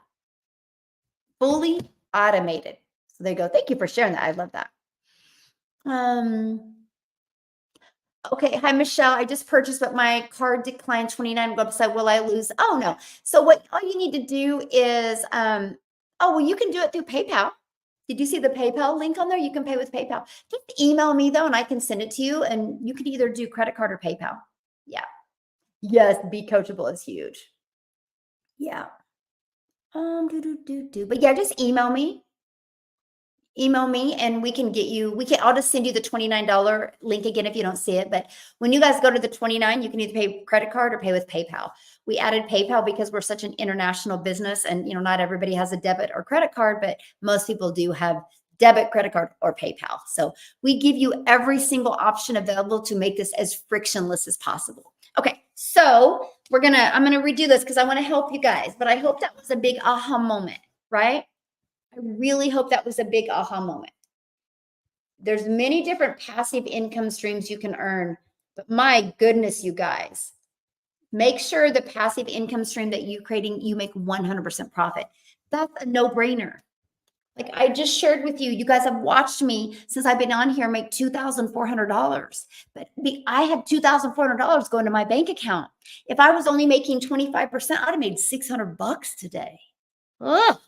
Fully automated. So there you go. Thank you for sharing that. I love that. Okay. Hi, Michelle. I just purchased, but my card declined 29 website. Will I lose? Oh, no. So all you need to do is, you can do it through PayPal. Did you see the PayPal link on there? You can pay with PayPal. Just email me though, and I can send it to you, and you could either do credit card or PayPal. Yeah. Yes. Be coachable is huge. Yeah. But yeah, just email me and I'll just send you the $29 link again if you don't see it. But when you guys go to the 29, you can either pay credit card or pay with PayPal. We added PayPal because we're such an international business, and not everybody has a debit or credit card, but most people do have debit, credit card, or PayPal. So we give you every single option available to make this as frictionless as possible. Okay, so I'm gonna redo this because I want to help you guys, but I hope that was a big aha moment, right? I really hope that was a big aha moment. There's many different passive income streams you can earn, but my goodness, you guys, make sure the passive income stream that you're creating, you make 100% profit. That's a no-brainer. Like I just shared with you, you guys have watched me since I've been on here make $2,400, but I had $2,400 going to my bank account. If I was only making 25%, I'd have made $600 today. Ugh.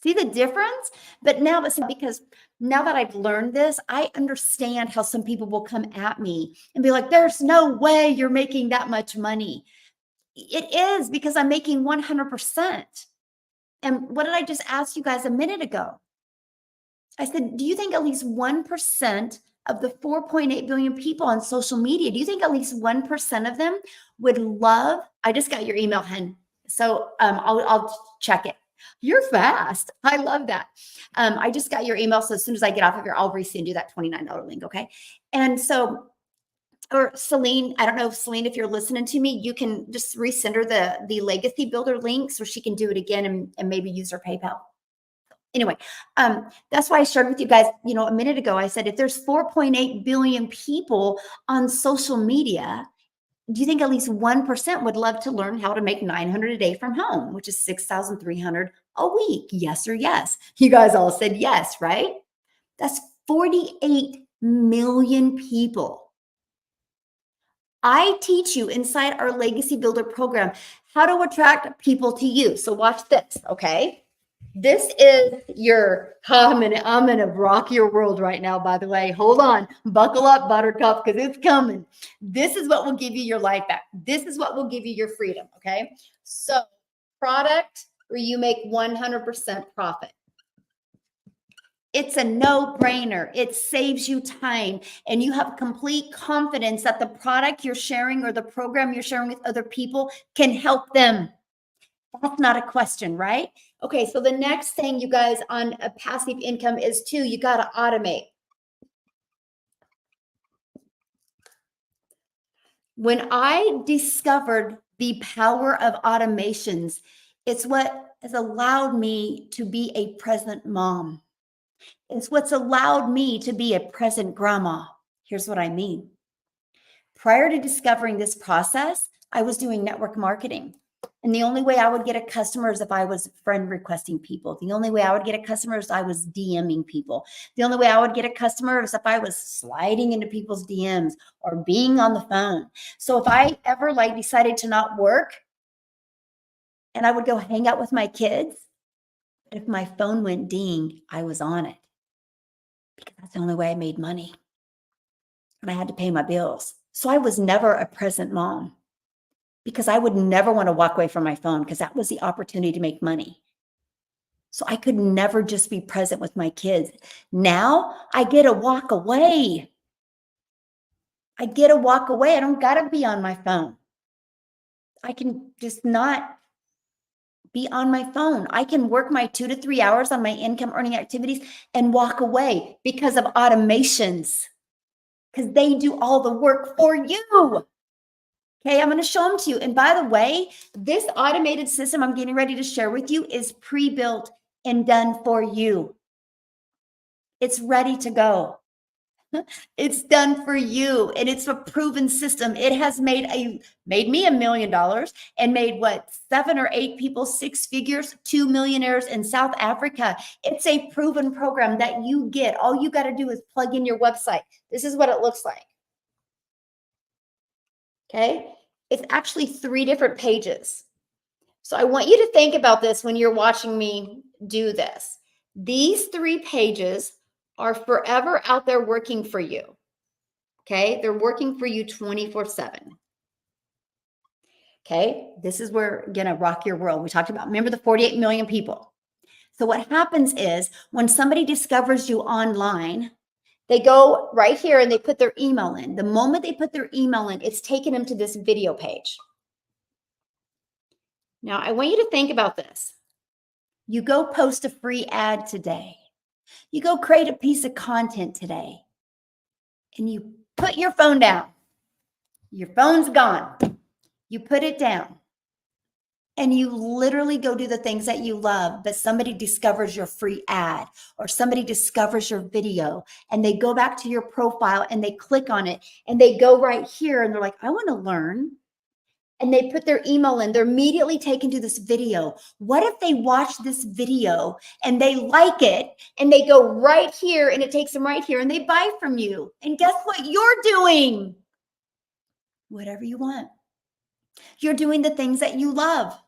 See the difference? But now, because now that I've learned this, I understand how some people will come at me and be like, there's no way you're making that much money. It is, because I'm making 100%. And what did I just ask you guys a minute ago? I said, do you think at least 1% of the 4.8 billion people on social media, do you think at least 1% of them would love? I just got your email, Hen. So I'll check it. You're fast. I love that. I just got your email. So as soon as I get off of here, I'll resend you that $29 link. Okay. And so, or Celine, I don't know if Celine, if you're listening to me, you can just resend her the Legacy Builder link so she can do it again and maybe use her PayPal. Anyway, that's why I shared with you guys, a minute ago, I said, if there's 4.8 billion people on social media, do you think at least 1% would love to learn how to make $900 a day from home, which is $6,300 a week? Yes or yes? You guys all said yes, right? That's 48 million people. I teach you inside our Legacy Builder program how to attract people to you. So watch this, okay? This is I'm gonna rock your world right now, by the way. Hold on, buckle up, Buttercup, because it's coming. This is what will give you your life back. This is what will give you your freedom, okay? So product where you make 100% profit. It's a no-brainer. It saves you time, and you have complete confidence that the product you're sharing or the program you're sharing with other people can help them. That's not a question, right? Okay, so the next thing, you guys, on a passive income is you got to automate. When I discovered the power of automations, it's what has allowed me to be a present mom. It's what's allowed me to be a present grandma. Here's what I mean. Prior to discovering this process, I was doing network marketing. And the only way I would get a customer is if I was friend requesting people. The only way I would get a customer is I was DMing people. The only way I would get a customer is if I was sliding into people's DMs or being on the phone. So if I ever decided to not work and I would go hang out with my kids, if my phone went ding, I was on it because that's the only way I made money. And I had to pay my bills. So I was never a present mom, because I would never want to walk away from my phone because that was the opportunity to make money. So I could never just be present with my kids. Now I get to walk away. I get to walk away. I don't got to be on my phone. I can just not be on my phone. I can work my 2 to 3 hours on my income earning activities and walk away because of automations, because they do all the work for you. Okay, I'm going to show them to you. And by the way, this automated system I'm getting ready to share with you is pre-built and done for you. It's ready to go. It's done for you, and it's a proven system. It has made me $1 million and made 7 or 8 people 6 figures, 2 millionaires in South Africa. It's a proven program that you get. All you got to do is plug in your website. This is what it looks like. Okay, it's actually 3 different pages. So I want you to think about this when you're watching me do this. These 3 pages are forever out there working for you. Okay, they're working for you 24/7. Okay, this is where we're gonna rock your world. We talked about, remember, the 48 million people. So what happens is when somebody discovers you online, they go right here and they put their email in. The moment they put their email in, it's taking them to this video page. Now, I want you to think about this. You go post a free ad today. You go create a piece of content today, and you put your phone down. Your phone's gone. You put it down, and you literally go do the things that you love, but somebody discovers your free ad or somebody discovers your video, and they go back to your profile and they click on it and they go right here and they're like, I want to learn. And they put their email in, they're immediately taken to this video. What if they watch this video and they like it and they go right here and it takes them right here and they buy from you? And guess what you're doing? Whatever you want. You're doing the things that you love.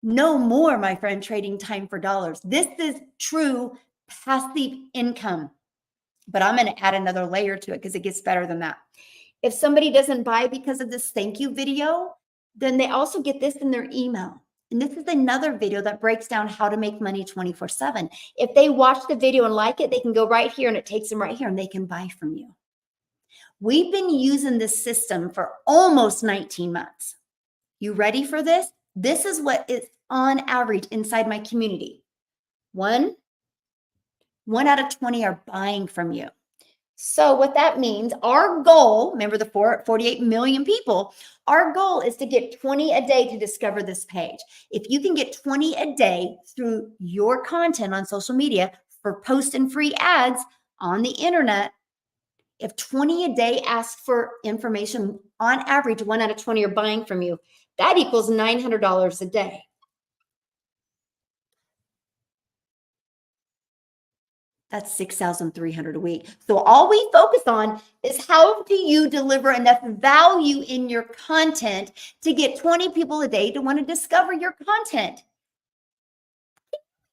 No more, my friend, trading time for dollars. This is true passive income. But I'm going to add another layer to it because it gets better than that. If somebody doesn't buy because of this thank you video, then they also get this in their email. And this is another video that breaks down how to make money 24/7. If they watch the video and like it, they can go right here and it takes them right here and they can buy from you. We've been using this system for almost 19 months. You ready for this? This is what is on average inside my community. One out of 20 are buying from you. So what that means, our goal, remember the 48 million people, our goal is to get 20 a day to discover this page. If you can get 20 a day through your content on social media for post and free ads on the internet, if 20 a day ask for information, on average, 1 out of 20 are buying from you. That equals $900 a day. That's $6,300 a week. So all we focus on is how do you deliver enough value in your content to get 20 people a day to want to discover your content.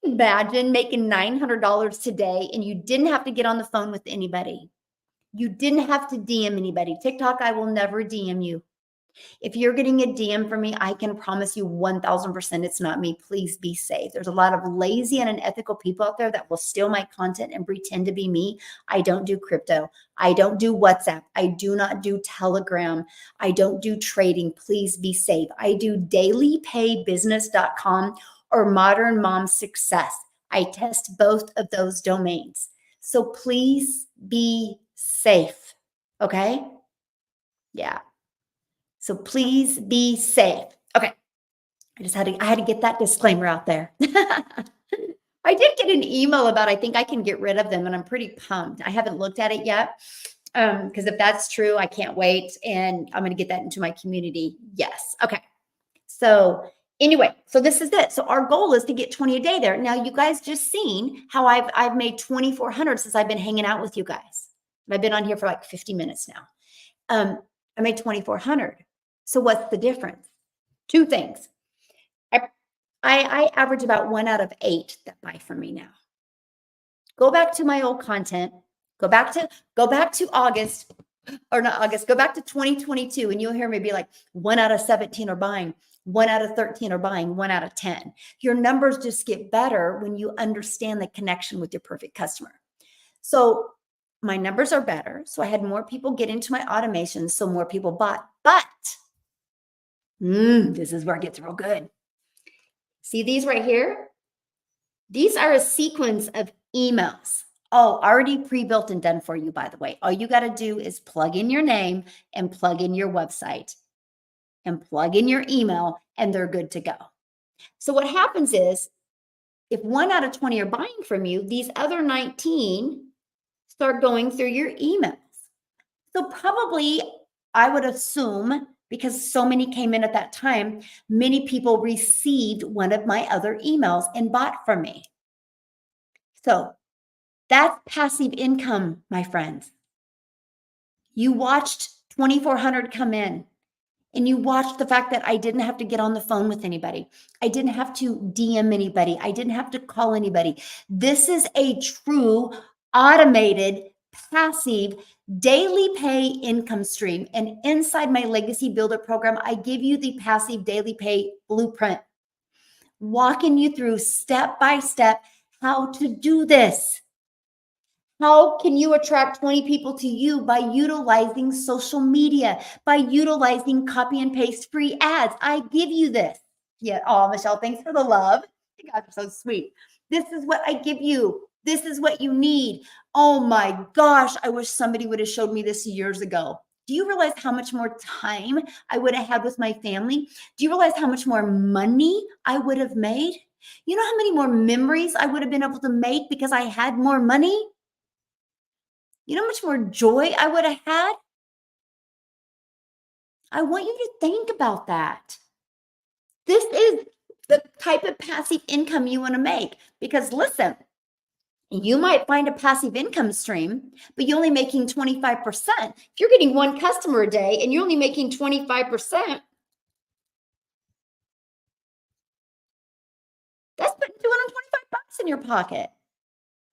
Imagine making $900 today and you didn't have to get on the phone with anybody. You didn't have to DM anybody. TikTok, I will never DM you. If you're getting a DM from me, I can promise you 1000% it's not me. Please be safe. There's a lot of lazy and unethical people out there that will steal my content and pretend to be me. I don't do crypto. I don't do WhatsApp. I do not do Telegram. I don't do trading. Please be safe. I do dailypaybusiness.com or Modern Mom Success. I test both of those domains. So please be safe. Okay? Yeah. So please be safe. Okay. I had to get that disclaimer out there. I did get an email about I think I can get rid of them, and I'm pretty pumped. I haven't looked at it yet. Because if that's true, I can't wait. And I'm going to get that into my community. Yes. Okay. So anyway, so this is it. So our goal is to get 20 a day there. Now you guys just seen how I've made 2,400 since I've been hanging out with you guys. I've been on here for like 50 minutes now. I made 2,400. So what's the difference? Two things. I average about 1 out of 8 that buy from me now. Go back to my old content. Go back to August, or not August, go back to 2022, and you'll hear me be like, 1 out of 17 are buying, 1 out of 13 are buying, 1 out of 10. Your numbers just get better when you understand the connection with your perfect customer. So my numbers are better. So I had more people get into my automation, so more people bought. But this is where it gets real good. See these right here? These are a sequence of emails. Oh, already pre-built and done for you, by the way. All you got to do is plug in your name and plug in your website and plug in your email, and they're good to go. So what happens is, if 1 out of 20 are buying from you, these other 19 start going through your emails. So probably, I would assume, because so many came in at that time, many people received one of my other emails and bought from me. So that's passive income, my friends. You watched 2,400 come in, and you watched the fact that I didn't have to get on the phone with anybody. I didn't have to DM anybody. I didn't have to call anybody. This is a true automated, passive, daily pay income stream. And inside my Legacy Builder program, I give you the passive daily pay blueprint, walking you through step by step how to do this. How can you attract 20 people to you? By utilizing social media, by utilizing copy and paste free ads. I give you this. Yeah. Oh, Michelle, thanks for the love. You guys are so sweet. This is what I give you. This is what you need. Oh my gosh. I wish somebody would have showed me this years ago. Do you realize how much more time I would have had with my family? Do you realize how much more money I would have made? You know how many more memories I would have been able to make because I had more money? You know how much more joy I would have had? I want you to think about that. This is the type of passive income you want to make. Because listen, you might find a passive income stream, but you're only making 25%. If you're getting one customer a day and you're only making 25%, that's putting $225 in your pocket.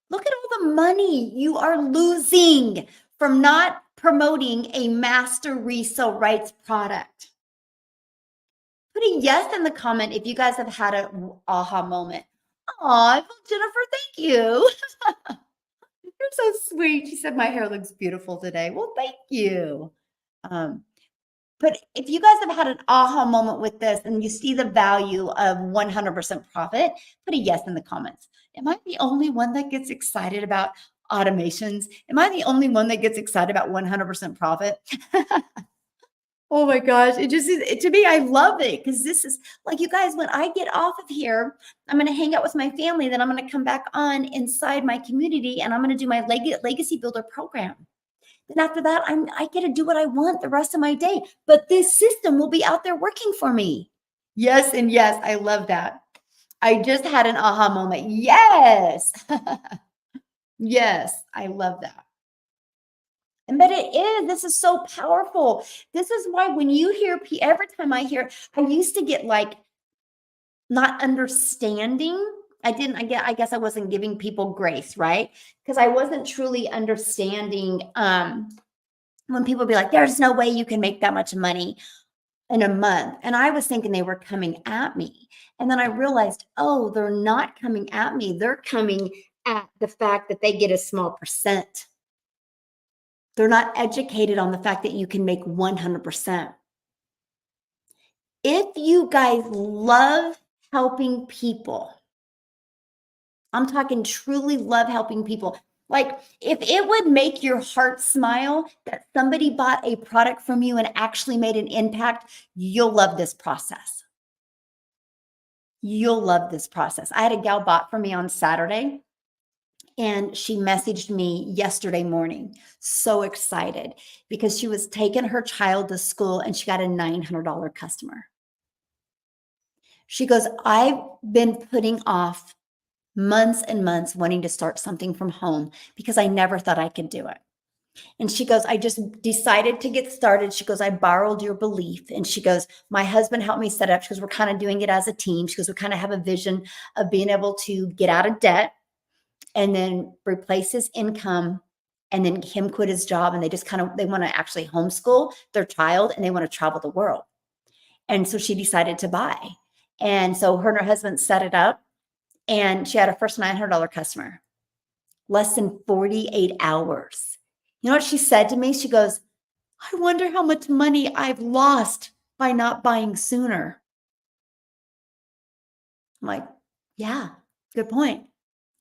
Look at all the money you are losing from not promoting a master resale rights product. Put a yes in the comment if you guys have had an aha moment. Aw, Jennifer, thank you. You're so sweet. She said my hair looks beautiful today. Well, thank you. But if you guys have had an aha moment with this and you see the value of 100% profit, put a yes in the comments. Am I the only one that gets excited about automations? Am I the only one that gets excited about 100% profit? Oh my gosh. It just is, to me, I love it because this is like, you guys, when I get off of here, I'm going to hang out with my family. Then I'm going to come back on inside my community and I'm going to do my Legacy Builder program. Then after that, I get to do what I want the rest of my day. But this system will be out there working for me. Yes. And yes, I love that. I just had an aha moment. Yes. Yes. I love that. But it is, this is so powerful. This is why when you hear, every time I hear, I used to get like not understanding. I guess I wasn't giving people grace, right? Because I wasn't truly understanding when people be like, there's no way you can make that much money in a month. And I was thinking they were coming at me. And then I realized, oh, they're not coming at me. They're coming at the fact that they get a small percent. They're not educated on the fact that you can make 100%. If you guys love helping people. I'm talking truly love helping people. Like, if it would make your heart smile that somebody bought a product from you and actually made an impact, you'll love this process. You'll love this process. I had a gal bought for me on Saturday, and she messaged me yesterday morning, so excited because she was taking her child to school and she got a $900 customer. She goes, I've been putting off months and months wanting to start something from home because I never thought I could do it. And she goes, I just decided to get started. She goes, I borrowed your belief. And she goes, my husband helped me set up. She goes, we're kind of doing it as a team. She goes, we kind of have a vision of being able to get out of debt and then replace his income and then him quit his job. And they want to actually homeschool their child and they want to travel the world. And so she decided to buy. And so her and her husband set it up and she had her first $900 customer, less than 48 hours. You know what she said to me? She goes, I wonder how much money I've lost by not buying sooner. I'm like, yeah, good point.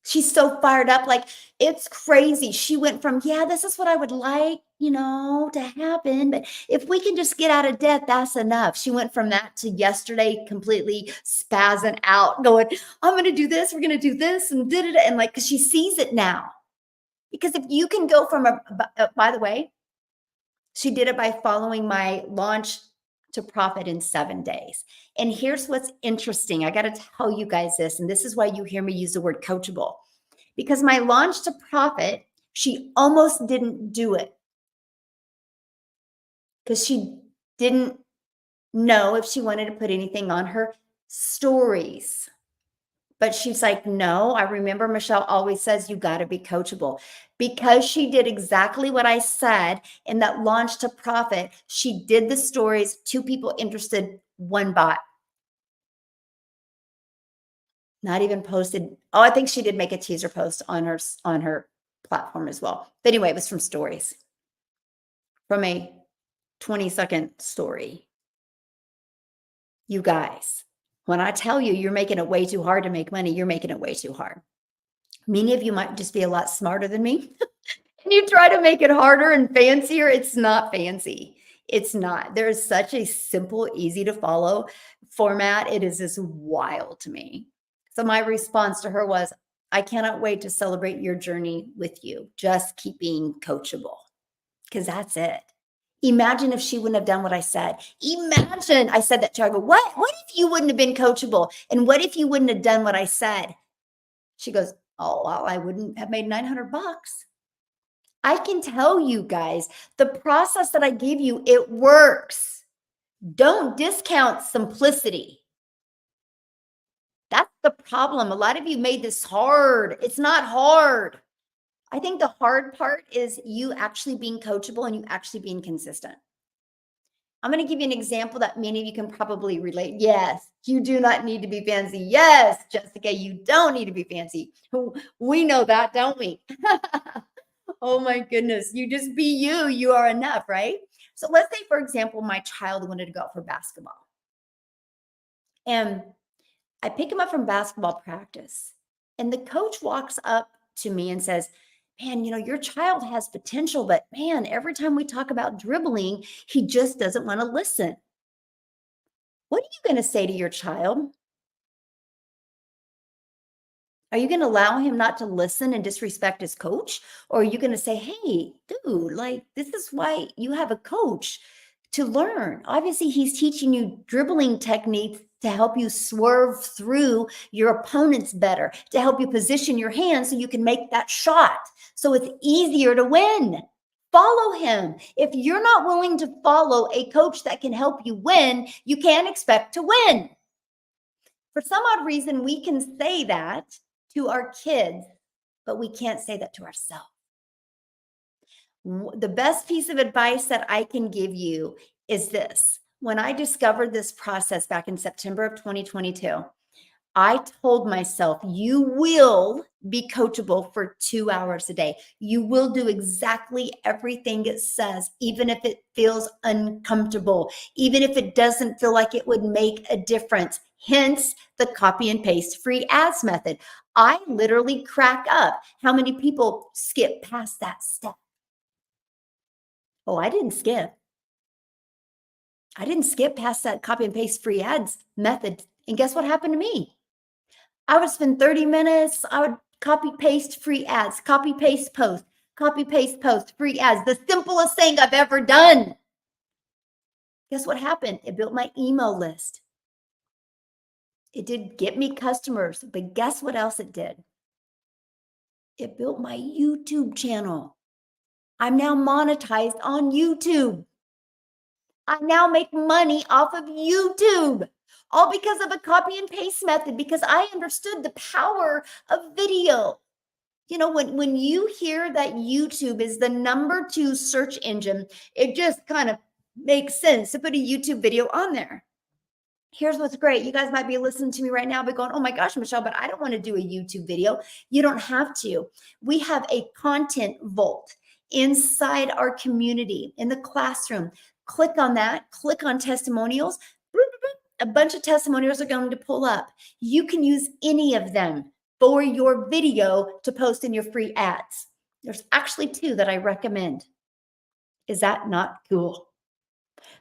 She's so fired up. Like, it's crazy. She went from, yeah, this is what I would like, to happen. But if we can just get out of debt, that's enough. She went from that to yesterday completely spazzing out, going, I'm going to do this. We're going to do this and did it. And like, cause she sees it now. Because if you can go from by the way, she did it by following my launch to profit in 7 days. And here's what's interesting. I got to tell you guys this, and this is why you hear me use the word coachable. Because my launch to profit, she almost didn't do it because she didn't know if she wanted to put anything on her stories. But she's like, no, I remember Michelle always says you got to be coachable. Because she did exactly what I said in that launch to profit, she did the stories, 2 people interested, 1 bought. Not even posted. Oh, I think she did make a teaser post on her platform as well. But anyway, it was from stories, from a 20-second story. You guys, when I tell you you're making it way too hard to make money, you're making it way too hard. Many of you might just be a lot smarter than me. And you try to make it harder and fancier. It's not fancy. It's not. There is such a simple, easy to follow format. It is just wild to me. So my response to her was, I cannot wait to celebrate your journey with you. Just keep being coachable, because that's it. Imagine if she wouldn't have done what I said. Imagine I said that to her. I go, what if you wouldn't have been coachable? And what if you wouldn't have done what I said? She goes, oh, well, I wouldn't have made $900. I can tell you guys, the process that I gave you, it works. Don't discount simplicity. That's the problem. A lot of you made this hard. It's not hard. I think the hard part is you actually being coachable and you actually being consistent. I'm going to give you an example that many of you can probably relate. Yes, you do not need to be fancy. Yes, Jessica, you don't need to be fancy. We know that, don't we? Oh my goodness. You just be you. You are enough, right? So let's say, for example, my child wanted to go out for basketball. And I pick him up from basketball practice. And the coach walks up to me and says, man, your child has potential, but man, every time we talk about dribbling, he just doesn't want to listen. What are you going to say to your child? Are you going to allow him not to listen and disrespect his coach? Or are you going to say, hey, dude, like, this is why you have a coach, to learn. Obviously, he's teaching you dribbling techniques to help you swerve through your opponents better, to help you position your hands so you can make that shot. So it's easier to win. Follow him. If you're not willing to follow a coach that can help you win, you can't expect to win. For some odd reason, we can say that to our kids, but we can't say that to ourselves. The best piece of advice that I can give you is this. When I discovered this process back in September of 2022, I told myself, you will be coachable for 2 hours a day. You will do exactly everything it says, even if it feels uncomfortable, even if it doesn't feel like it would make a difference. Hence the copy and paste free ads method. I literally crack up how many people skip past that step. Oh, I didn't skip. I didn't skip past that copy and paste free ads method. And guess what happened to me? I would spend 30 minutes. I would copy paste free ads, copy paste post, free ads. The simplest thing I've ever done. Guess what happened? It built my email list. It did get me customers, but guess what else it did? It built my YouTube channel. I'm now monetized on YouTube. I now make money off of YouTube, all because of a copy and paste method, because I understood the power of video. You know, when you hear that YouTube is the #2 search engine, it just kind of makes sense to put a YouTube video on there. Here's what's great. You guys might be listening to me right now, but going, oh my gosh, Michelle, but I don't want to do a YouTube video. You don't have to. We have a content vault inside our community in the classroom. Click on that, click on testimonials. A bunch of testimonials are going to pull up. You can use any of them for your video to post in your free ads. There's actually 2 that I recommend. Is that not cool?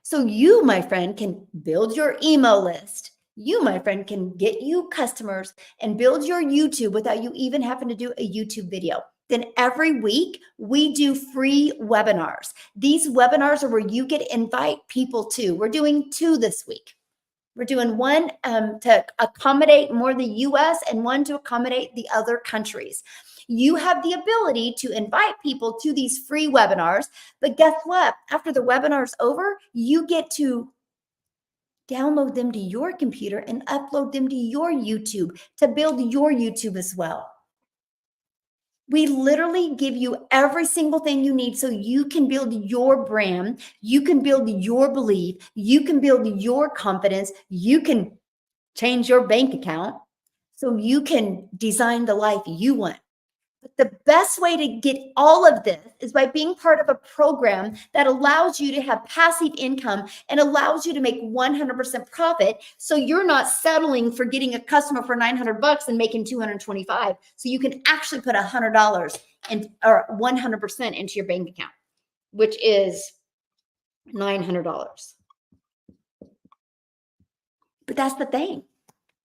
So you, my friend, can build your email list. You, my friend, can get you customers and build your YouTube without you even having to do a YouTube video. Then every week we do free webinars. These webinars are where you get to invite people to. We're doing 2 this week. We're doing one to accommodate more the US and one to accommodate the other countries. You have the ability to invite people to these free webinars, but guess what? After the webinar's over, you get to download them to your computer and upload them to your YouTube to build your YouTube as well. We literally give you every single thing you need so you can build your brand, you can build your belief, you can build your confidence, you can change your bank account so you can design the life you want. But the best way to get all of this is by being part of a program that allows you to have passive income and allows you to make 100% profit. So you're not settling for getting a customer for $900 and making 225. So you can actually put $100 or 100% into your bank account, which is $900. But that's the thing.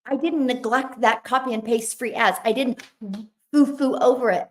I didn't neglect that copy and paste free ads. I didn't foo-foo over it.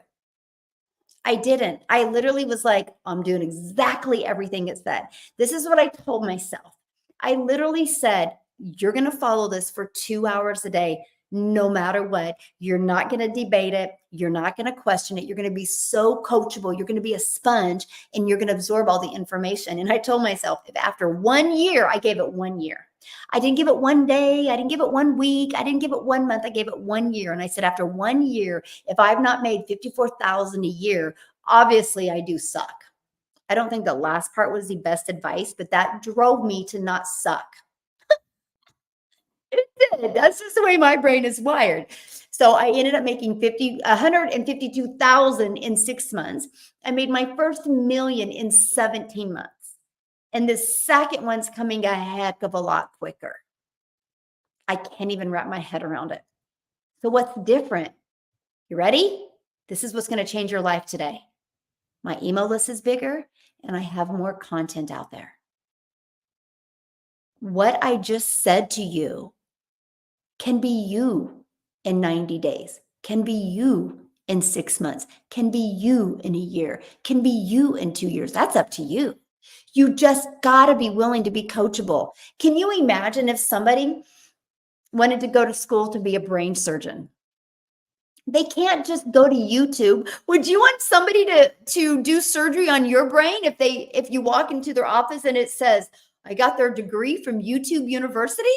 I didn't. I literally was like, I'm doing exactly everything it said. This is what I told myself. I literally said, you're going to follow this for 2 hours a day, no matter what. You're not going to debate it. You're not going to question it. You're going to be so coachable. You're going to be a sponge and you're going to absorb all the information. And I told myself, if after 1 year, I gave it 1 year. I didn't give it 1 day. I didn't give it 1 week. I didn't give it 1 month. I gave it 1 year. And I said, after 1 year, if I've not made $54,000 a year, obviously I do suck. I don't think the last part was the best advice, but that drove me to not suck. It did. That's just the way my brain is wired. So I ended up making $152,000 in 6 months. I made my first million in 17 months. And the second one's coming a heck of a lot quicker. I can't even wrap my head around it. So what's different? You ready? This is what's going to change your life today. My email list is bigger and I have more content out there. What I just said to you can be you in 90 days, can be you in 6 months, can be you in a year, can be you in 2 years. That's up to you. You just got to be willing to be coachable. Can you imagine if somebody wanted to go to school to be a brain surgeon? They can't just go to YouTube. Would you want somebody to do surgery on your brain if you walk into their office and it says, I got their degree from YouTube University?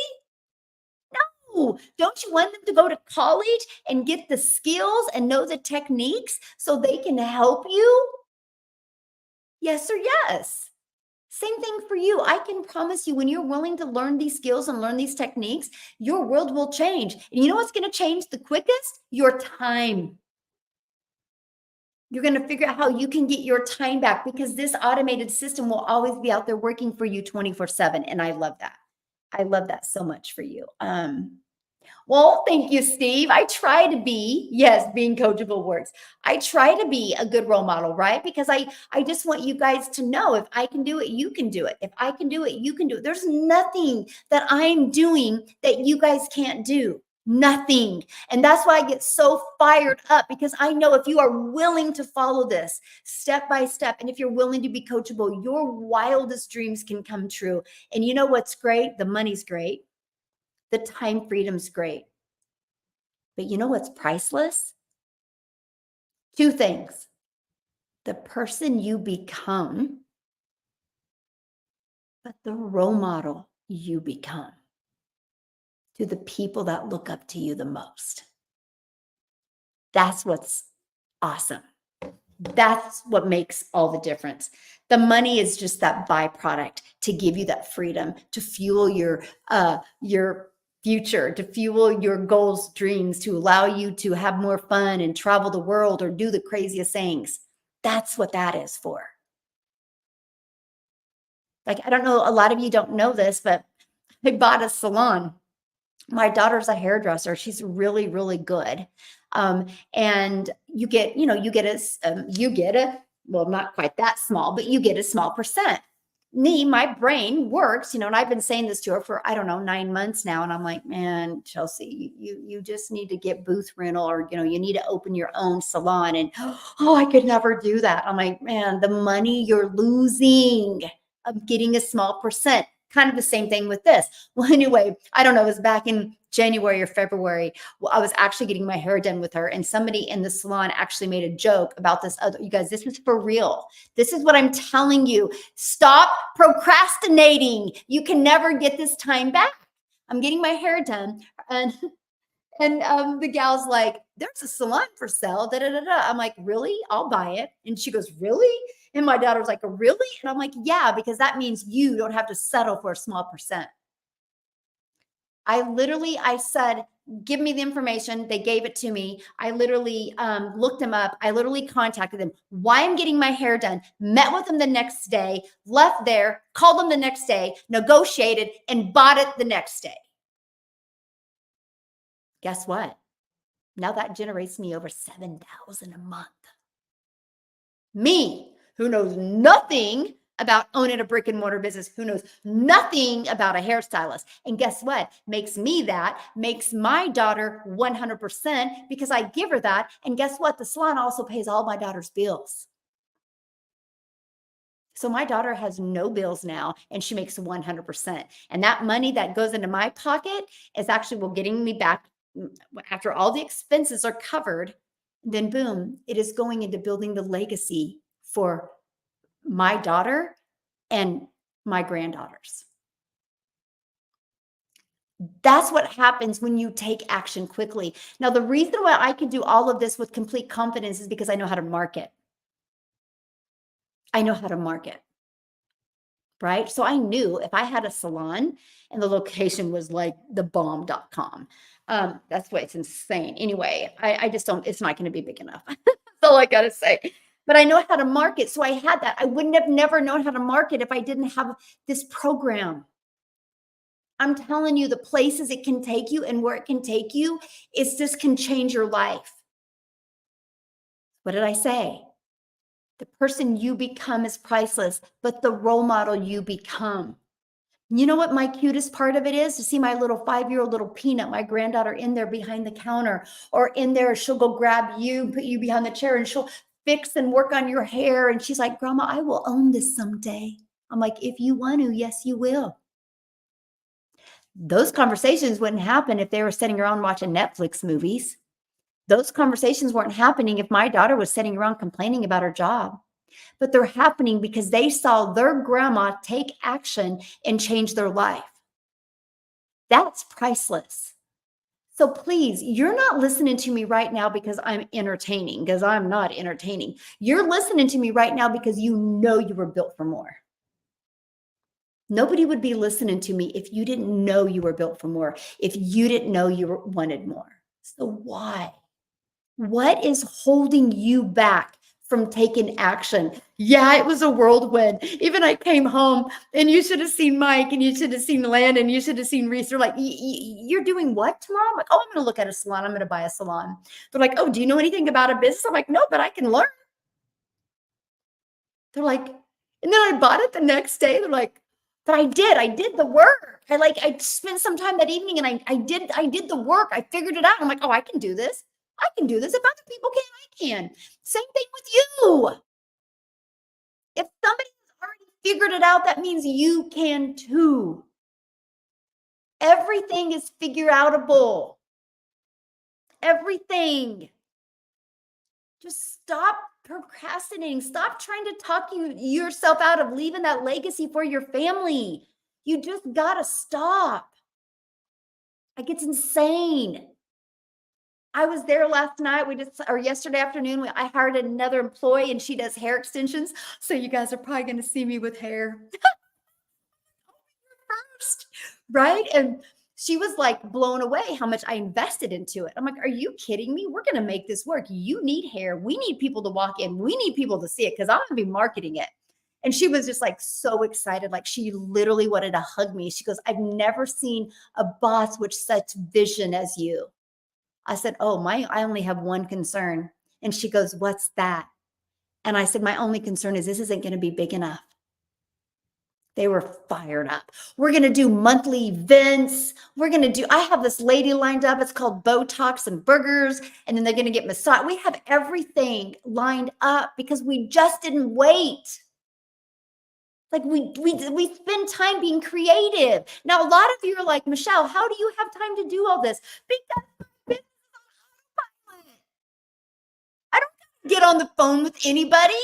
No. Don't you want them to go to college and get the skills and know the techniques so they can help you? Yes or yes. Same thing for you. I can promise you, when you're willing to learn these skills and learn these techniques, your world will change. And you know what's going to change the quickest? Your time. You're going to figure out how you can get your time back, because this automated system will always be out there working for you 24/7. And I love that. I love that so much for you. Well, thank you, Steve. I try to be, yes, being coachable works. I try to be a good role model, right? Because I just want you guys to know if I can do it, you can do it. If I can do it, you can do it. There's nothing that I'm doing that you guys can't do. Nothing. And that's why I get so fired up because I know if you are willing to follow this step by step, and if you're willing to be coachable, your wildest dreams can come true. And you know what's great? The money's great. The time freedom's great. But you know what's priceless? Two things. The person you become, but the role model you become to the people that look up to you the most. That's what's awesome. That's what makes all the difference. The money is just that byproduct to give you that freedom, to fuel your future, to fuel your goals, dreams, to allow you to have more fun and travel the world or do the craziest things. That's what that is for. Like, I don't know, a lot of you don't know this, but I bought a salon. My daughter's a hairdresser. She's really, really good. And you get, well, not quite that small, but you get a small percent. My brain works, and I've been saying this to her for, I don't know, 9 months now. And I'm like, man, Chelsea, you just need to get booth rental, or, you need to open your own salon. And, oh, I could never do that. I'm like, man, the money you're losing of getting a small percent. Kind of the same thing with this. Well, anyway, I don't know, it was back in January or February. Well, I was actually getting my hair done with her, and somebody in the salon actually made a joke about this other, you guys, this is for real. This is what I'm telling you. Stop procrastinating. You can never get this time back. I'm getting my hair done, and the gal's like, there's a salon for sale. Da, da, da, da. I'm like, really? I'll buy it. And she goes, really? And my daughter's like, really? And I'm like, yeah, because that means you don't have to settle for a small percent. I said, give me the information. They gave it to me. I literally looked them up. I literally contacted them. Why I'm getting my hair done, met with them the next day, left there, called them the next day, negotiated, and bought it the next day. Guess what? Now that generates me over $7,000 a month. Me, who knows nothing about owning a brick and mortar business, who knows nothing about a hairstylist. And guess what? Makes my daughter 100% because I give her that. And guess what? The salon also pays all my daughter's bills. So my daughter has no bills now, and she makes 100%. And that money that goes into my pocket is actually getting me back after all the expenses are covered. Then boom, it is going into building the legacy for my daughter and my granddaughters. That's what happens when you take action quickly. Now, the reason why I can do all of this with complete confidence is because I know how to market. I know how to market, right? So I knew if I had a salon and the location was like thebomb.com, that's why it's insane. Anyway, I just don't, it's not going to be big enough. That's all I got to say. But I know how to market. So I had that. I wouldn't have never known how to market if I didn't have this program. I'm telling you, the places it can take you and where it can take you is this can change your life. What did I say? The person you become is priceless, but the role model you become. You know what my cutest part of it is? To see my little 5-year-old little peanut, my granddaughter, in there behind the counter, or in there, she'll go grab you, put you behind the chair, and she'll fix and work on your hair. And she's like, Grandma, I will own this someday. I'm like, if you want to, yes, you will. Those conversations wouldn't happen if they were sitting around watching Netflix movies. Those conversations weren't happening if my daughter was sitting around complaining about her job. But they're happening because they saw their grandma take action and change their life. That's priceless. So please, you're not listening to me right now because I'm entertaining, because I'm not entertaining. You're listening to me right now because you know you were built for more. Nobody would be listening to me if you didn't know you were built for more, if you didn't know you wanted more. So why? What is holding you back from taking action. Yeah, it was a whirlwind. Even I came home and you should have seen Mike and you should have seen Landon, you should have seen Reese. They're like, you're doing what tomorrow? I'm like, oh, I'm going to look at a salon. I'm going to buy a salon. They're like, oh, do you know anything about a business? I'm like, no, but I can learn. They're like, and then I bought it the next day. They're like, but I did the work. I spent some time that evening and I did the work. I figured it out. I'm like, oh, I can do this. I can do this. If other people can, I can. Same thing with you. If somebody has already figured it out, that means you can too. Everything is figure outable. Everything. Just stop procrastinating. Stop trying to talk yourself out of leaving that legacy for your family. You just gotta stop. Like, it's insane. I was there last night. Or yesterday afternoon, I hired another employee and she does hair extensions. So you guys are probably going to see me with hair first, right? And she was like blown away how much I invested into it. I'm like, are you kidding me? We're going to make this work. You need hair. We need people to walk in. We need people to see it because I'm going to be marketing it. And she was just like so excited. Like, she literally wanted to hug me. She goes, I've never seen a boss with such vision as you. I said, oh, I only have one concern. And she goes, what's that? And I said, my only concern is this isn't going to be big enough. They were fired up. We're going to do monthly events. I have this lady lined up. It's called Botox and Burgers. And then they're going to get massage. We have everything lined up because we just didn't wait. Like, we spend time being creative. Now, a lot of you are like, Michelle, how do you have time to do all this? Because I don't get on the phone with anybody.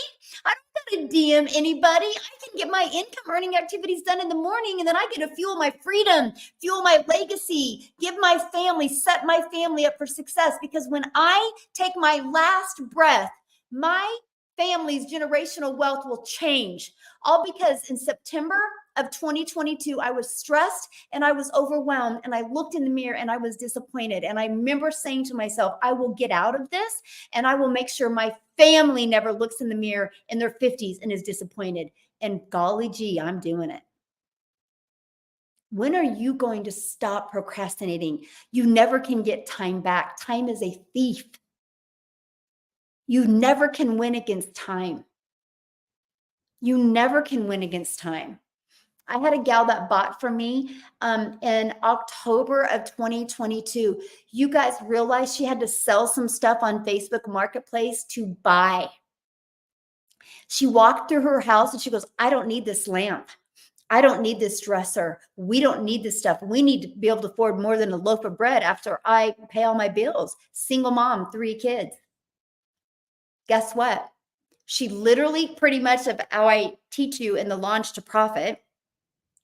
I don't got to DM anybody. I can get my income earning activities done in the morning, and then I get to fuel my freedom, fuel my legacy, give my family, set my family up for success. Because when I take my last breath, my family's generational wealth will change. All because in September of 2022, I was stressed and I was overwhelmed, and I looked in the mirror and I was disappointed. And I remember saying to myself, I will get out of this and I will make sure my family never looks in the mirror in their 50s and is disappointed. And golly gee, I'm doing it. When are you going to stop procrastinating? You never can get time back. Time is a thief. You never can win against time. You never can win against time. I had a gal that bought from me in October of 2022. You guys realize she had to sell some stuff on Facebook Marketplace to buy. She walked through her house and she goes, I don't need this lamp. I don't need this dresser. We don't need this stuff. We need to be able to afford more than a loaf of bread after I pay all my bills. Single mom, 3 kids. Guess what? She literally, pretty much of how I teach you in the Launch to Profit,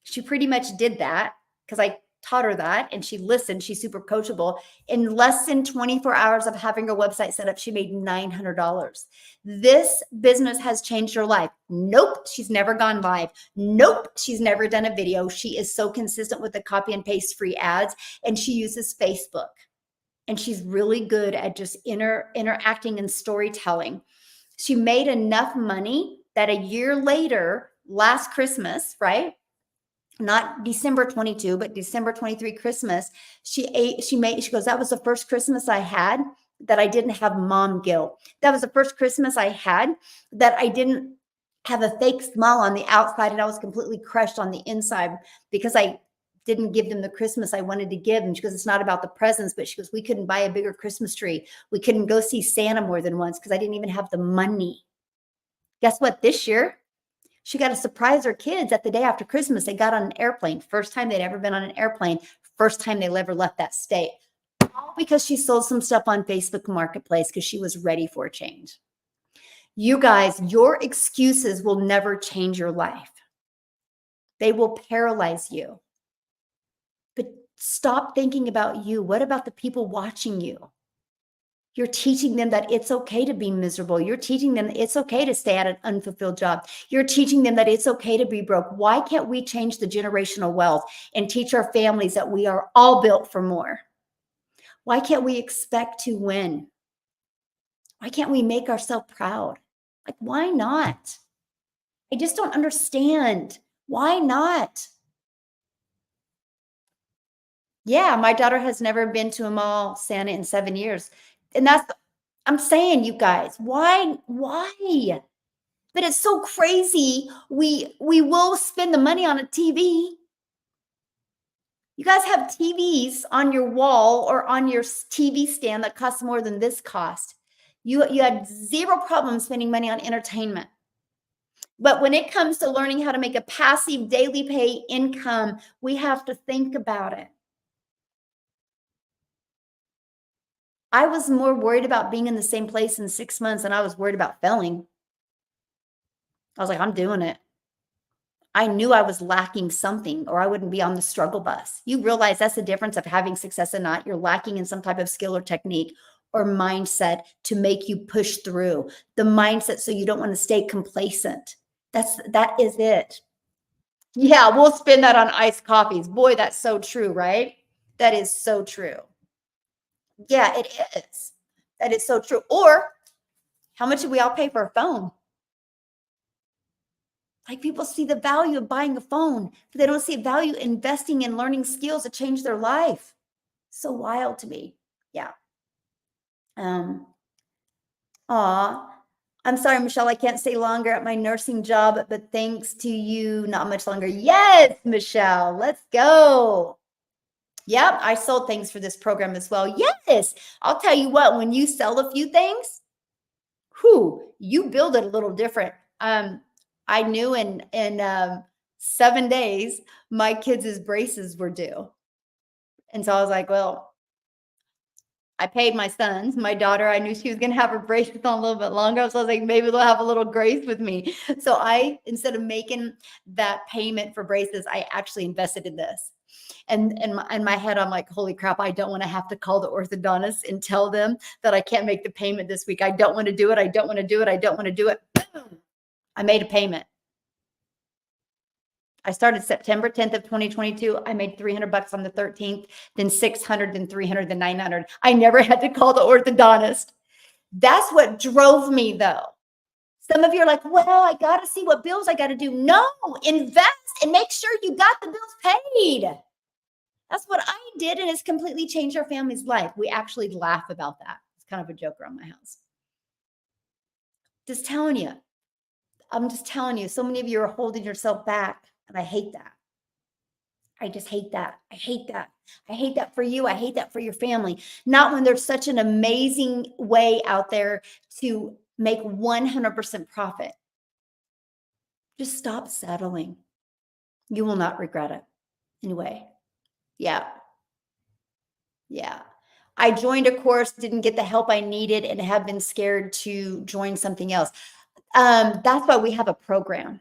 she pretty much did that because I taught her that, and she listened. She's super coachable. In less than 24 hours of having her website set up, she made $900. This business has changed her life. Nope, she's never gone live. Nope, she's never done a video. She is so consistent with the copy and paste free ads, and she uses Facebook. And she's really good at just interacting and storytelling. She made enough money that a year later, last Christmas, right? Not December 22, but December 23 Christmas, she goes, that was the first Christmas I had that I didn't have mom guilt. That was the first Christmas I had that I didn't have a fake smile on the outside and I was completely crushed on the inside because I didn't give them the Christmas I wanted to give them. She goes, it's not about the presents, but she goes, we couldn't buy a bigger Christmas tree. We couldn't go see Santa more than once because I didn't even have the money. Guess what? This year, she got to surprise her kids at the day after Christmas. They got on an airplane. First time they'd ever been on an airplane. First time they ever left that state. All because she sold some stuff on Facebook Marketplace because she was ready for a change. You guys, your excuses will never change your life. They will paralyze you. But stop thinking about you. What about the people watching you? You're teaching them that it's okay to be miserable. You're teaching them that it's okay to stay at an unfulfilled job. You're teaching them that it's okay to be broke. Why can't we change the generational wealth and teach our families that we are all built for more? Why can't we expect to win? Why can't we make ourselves proud? Like, why not? I just don't understand. Why not? Yeah, my daughter has never been to a mall, Santa, in 7 years. And I'm saying, you guys, why? Why? But it's so crazy. We will spend the money on a TV. You guys have TVs on your wall or on your TV stand that costs more than this cost. You had zero problem spending money on entertainment. But when it comes to learning how to make a passive daily pay income, we have to think about it. I was more worried about being in the same place in 6 months than I was worried about failing. I was like, I'm doing it. I knew I was lacking something or I wouldn't be on the struggle bus. You realize that's the difference of having success and not. You're lacking in some type of skill or technique or mindset to make you push through. The mindset so you don't want to stay complacent. That is it. Yeah, we'll spend that on iced coffees. Boy, that's so true, right? That is so true. Yeah, it is. That is so true. Or how much do we all pay for a phone? Like, people see the value of buying a phone, but they don't see value investing in learning skills to change their life. So wild to me. Yeah. Um, aw. I'm sorry, Michelle, I can't stay longer at my nursing job, but thanks to you, not much longer. Yes, Michelle, let's go. Yep, I sold things for this program as well. Yes, I'll tell you what, when you sell a few things, you build it a little different. I knew in 7 days my kids' braces were due. And so I was like, well, I paid my sons. My daughter, I knew she was gonna have her braces on a little bit longer. So I was like, maybe they'll have a little grace with me. So instead of making that payment for braces, I actually invested in this. And in my head, I'm like, holy crap, I don't want to have to call the orthodontist and tell them that I can't make the payment this week. I don't want to do it. I don't want to do it. I don't want to do it. Boom. I made a payment. I started September 10th of 2022. I made $300 on the 13th, then 600, then 300, then 900. I never had to call the orthodontist. That's what drove me though. Some of you are like, well, I got to see what bills I got to do. No, invest and make sure you got the bills paid. That's what I did, and it's completely changed our family's life. We actually laugh about that. It's kind of a joke around my house. Just telling you. I'm just telling you, so many of you are holding yourself back, and I hate that. I just hate that. I hate that. I hate that for you. I hate that for your family. Not when there's such an amazing way out there to make 100% profit. Just stop settling. You will not regret it. Anyway, yeah. Yeah. I joined a course, didn't get the help I needed, and have been scared to join something else. That's why we have a program.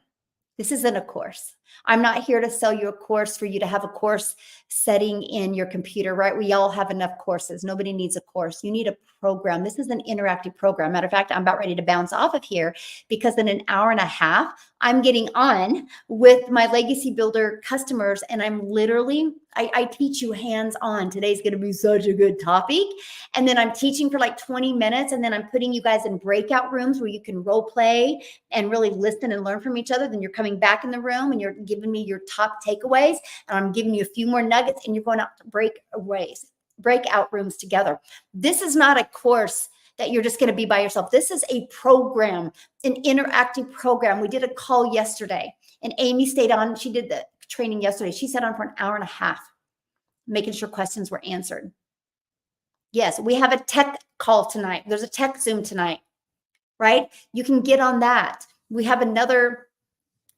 This isn't a course. I'm not here to sell you a course for you to have a course setting in your computer, right? We all have enough courses. Nobody needs a course. You need a program. This is an interactive program. Matter of fact, I'm about ready to bounce off of here because in an hour and a half, I'm getting on with my Legacy Builder customers, and I'm literally, I teach you hands-on. Today's going to be such a good topic. And then I'm teaching for like 20 minutes, and then I'm putting you guys in breakout rooms where you can role play and really listen and learn from each other. Then you're coming back in the room and you're giving me your top takeaways, and I'm giving you a few more nuggets, and you're going out to breakout rooms together. This is not a course that you're just going to be by yourself. This is a program, an interactive program. We did a call yesterday, and Amy stayed on. She did the training yesterday. She sat on for an hour and a half, making sure questions were answered. Yes, we have a tech call tonight. There's a tech Zoom tonight, right? You can get on that. We have another,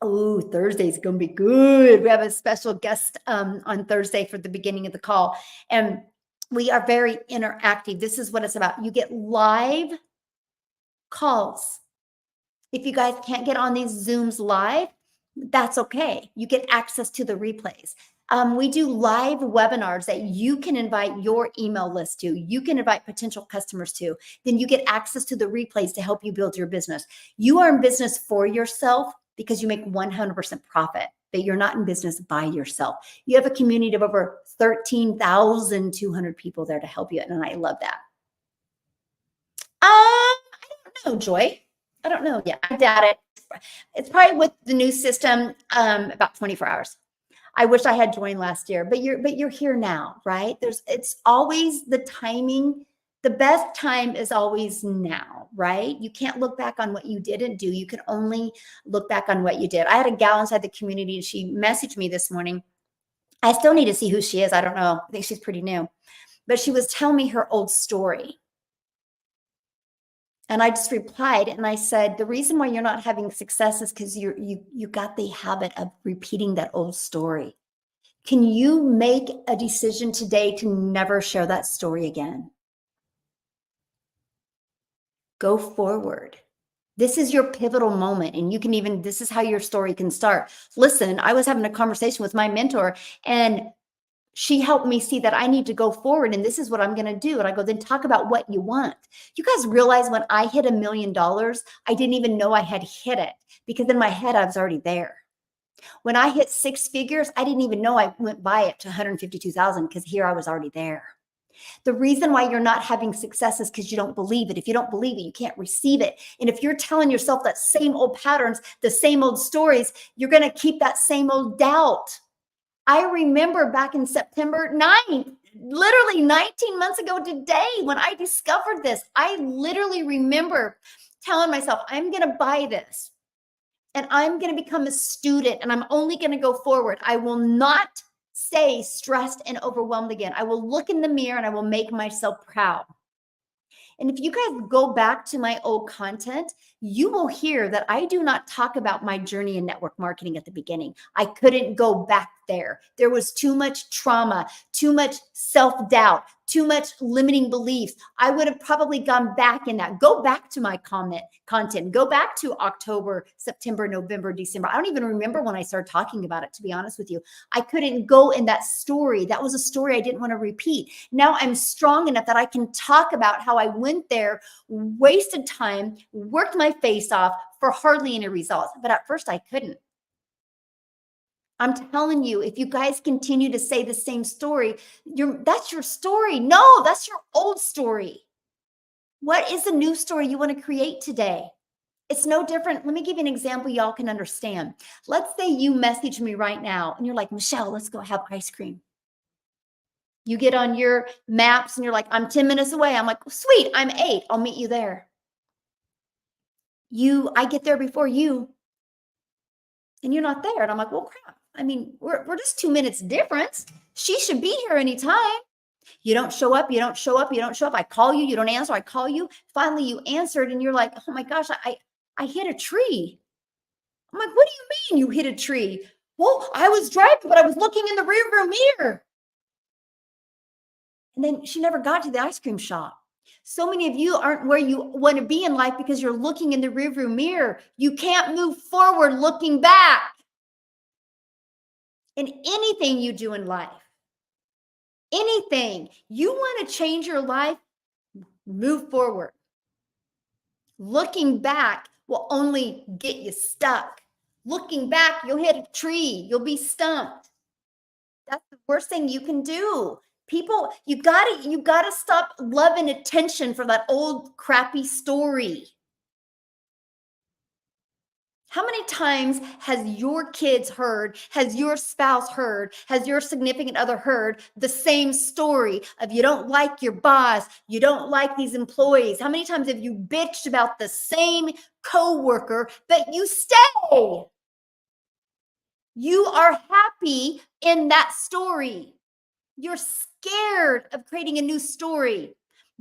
Thursday's going to be good. We have a special guest on Thursday for the beginning of the call. And we are very interactive. This is what it's about. You get live calls. If you guys can't get on these Zooms live, that's okay. You get access to the replays. We do live webinars that you can invite your email list to. You can invite potential customers to. Then you get access to the replays to help you build your business. You are in business for yourself because you make 100% profit, but you're not in business by yourself. You have a community of over 13,200 people there to help you, and I love that. I don't know, Joy. I don't know yet. I doubt it. It's probably with the new system, about 24 hours. I wish I had joined last year, but you're here now, right? It's always the timing. The best time is always now, right? You can't look back on what you didn't do. You can only look back on what you did. I had a gal inside the community and she messaged me this morning. I still need to see who she is. I don't know. I think she's pretty new, but she was telling me her old story. And I just replied and I said, the reason why you're not having success is because you got the habit of repeating that old story. Can you make a decision today to never share that story again? Go forward. This is your pivotal moment. And you can even, this is how your story can start. Listen, I was having a conversation with my mentor and she helped me see that I need to go forward and this is what I'm going to do. And I go, then talk about what you want. You guys realize when I hit $1 million, I didn't even know I had hit it because in my head, I was already there. When I hit 6 figures, I didn't even know I went by it to 152,000 because here I was already there. The reason why you're not having success is because you don't believe it. If you don't believe it, you can't receive it. And if you're telling yourself that same old patterns, the same old stories, you're going to keep that same old doubt. I remember back in September 9th, literally 19 months ago today, when I discovered this, I literally remember telling myself, I'm going to buy this and I'm going to become a student and I'm only going to go forward. I will not stay stressed and overwhelmed again. I will look in the mirror and I will make myself proud. And if you guys go back to my old content, you will hear that I do not talk about my journey in network marketing at the beginning. I couldn't go back there. There was too much trauma, too much self-doubt, too much limiting beliefs. I would have probably gone back in that. Go back to my content. Go back to October, September, November, December. I don't even remember when I started talking about it, to be honest with you. I couldn't go in that story. That was a story I didn't want to repeat. Now I'm strong enough that I can talk about how I went there, wasted time, worked my face off for hardly any results. But at first I couldn't. I'm telling you, if you guys continue to say the same story, that's your story. No, that's your old story. What is the new story you want to create today? It's no different. Let me give you an example y'all can understand. Let's say you message me right now and you're like, Michelle, let's go have ice cream. You get on your maps and you're like, I'm 10 minutes away. I'm like, sweet, I'm 8. I'll meet you there. I get there before you and you're not there. And I'm like, well, crap. I mean, we're just 2 minutes difference. She should be here anytime. You don't show up. You don't show up. You don't show up. I call you. You don't answer. I call you. Finally, you answered and you're like, oh my gosh, I hit a tree. I'm like, what do you mean you hit a tree? Well, I was driving, but I was looking in the rearview mirror. And then she never got to the ice cream shop. So many of you aren't where you want to be in life because you're looking in the rearview mirror. You can't move forward looking back. In anything you do in life, anything you want to change your life, move forward. Looking back will only get you stuck. Looking back, you'll hit a tree. You'll be stumped. That's the worst thing you can do. People, you gotta stop loving attention for that old crappy story. How many times has your kids heard, has your spouse heard, has your significant other heard the same story of you don't like your boss, you don't like these employees? How many times have you bitched about the same coworker, but you stay? You are happy in that story. You're scared of creating a new story.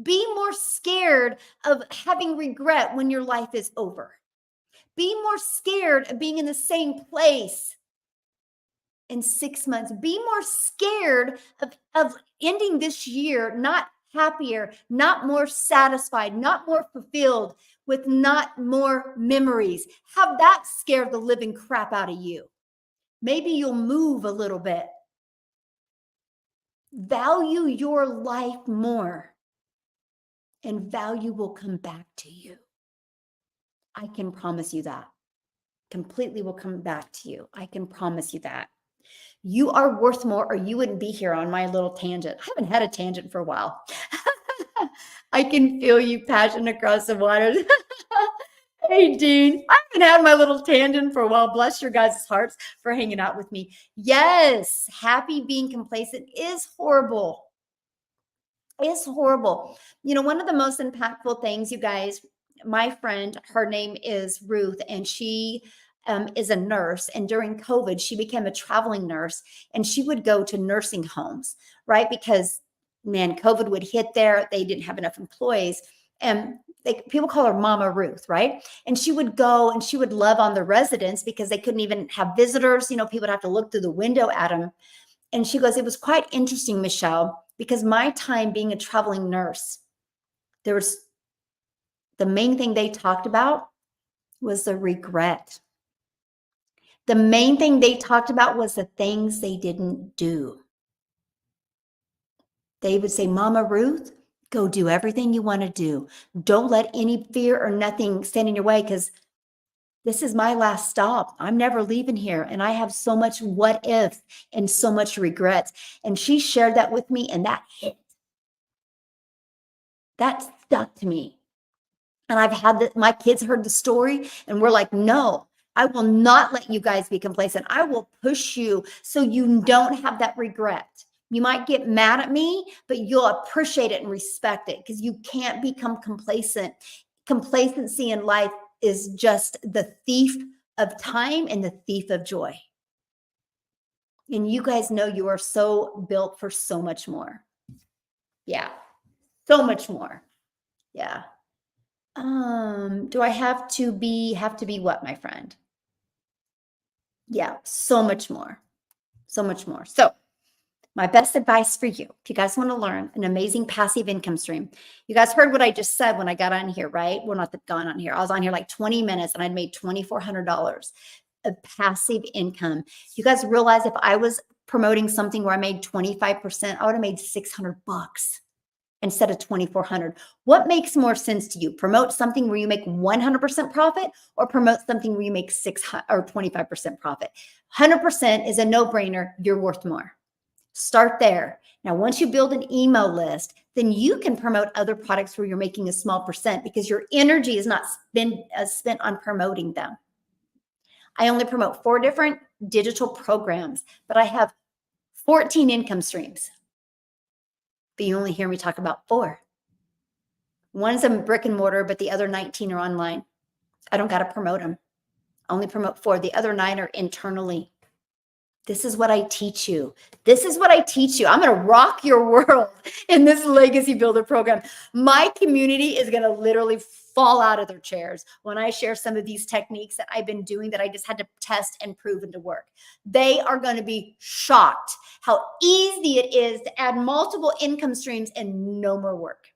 Be more scared of having regret when your life is over. Be more scared of being in the same place in 6 months. Be more scared of ending this year not happier, not more satisfied, not more fulfilled, with not more memories. Have that scare the living crap out of you. Maybe you'll move a little bit. Value your life more, and value will come back to you. I can promise you that. Completely will come back to you. I can promise you that. You are worth more, or you wouldn't be here on my little tangent. I haven't had a tangent for a while. I can feel you passion across the water. Hey, Dean, I haven't had my little tangent for a while. Bless your guys' hearts for hanging out with me. Yes, happy being complacent is horrible. It's horrible. You know, one of the most impactful things, you guys, my friend, her name is Ruth, and she is a nurse. And during COVID, she became a traveling nurse and she would go to nursing homes, right? Because, man, COVID would hit there. They didn't have enough employees. And people call her Mama Ruth, right? And she would go and she would love on the residents because they couldn't even have visitors. You know, people would have to look through the window at them. And she goes, it was quite interesting, Michelle, because my time being a traveling nurse, there was the main thing they talked about was the regret. The main thing they talked about was the things they didn't do. They would say, Mama Ruth, go do everything you want to do. Don't let any fear or nothing stand in your way because this is my last stop. I'm never leaving here. And I have so much what if and so much regret. And she shared that with me, and that hit. That stuck to me. And I've had my kids heard the story and we're like, no, I will not let you guys be complacent. I will push you so you don't have that regret. You might get mad at me, but you'll appreciate it and respect it because you can't become complacent. Complacency in life is just the thief of time and the thief of joy. And you guys know you are so built for so much more. Yeah, so much more. Yeah. Do I have to be what, my friend? Yeah, so much more. So much more. So, my best advice for you, if you guys want to learn an amazing passive income stream, you guys heard what I just said when I got on here, right? Well, not gone on here. I was on here like 20 minutes and I'd made $2,400 of passive income. You guys realize if I was promoting something where I made 25%, I would have made $600 instead of 2,400. What makes more sense to you? Promote something where you make 100% profit or promote something where you make 600 or 25% profit? 100% is a no-brainer. You're worth more. Start there. Now, once you build an email list, then you can promote other products where you're making a small percent because your energy is not spent on promoting them. I only promote 4 different digital programs, but I have 14 income streams. But you only hear me talk about 4. One's a brick and mortar, but the other 19 are online. I don't got to promote them. I only promote 4. The other 9 are internally. This is what I teach you. This is what I teach you. I'm going to rock your world in this Legacy Builder program. My community is going to literally fall out of their chairs when I share some of these techniques that I've been doing that I just had to test and proven to work. They are going to be shocked how easy it is to add multiple income streams and no more work.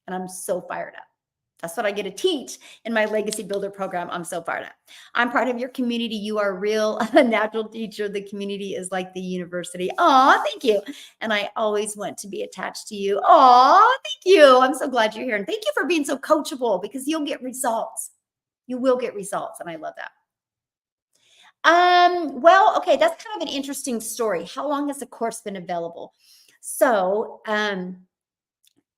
And I'm so fired up. That's what I get to teach in my Legacy Builder program. I'm so fired up. I'm part of your community. You are real, a natural teacher. The community is like the university. Aw, thank you. And I always want to be attached to you. Aw, thank you. I'm so glad you're here. And thank you for being so coachable because you'll get results. You will get results. And I love that. Well, okay, that's kind of an interesting story. How long has the course been available? So,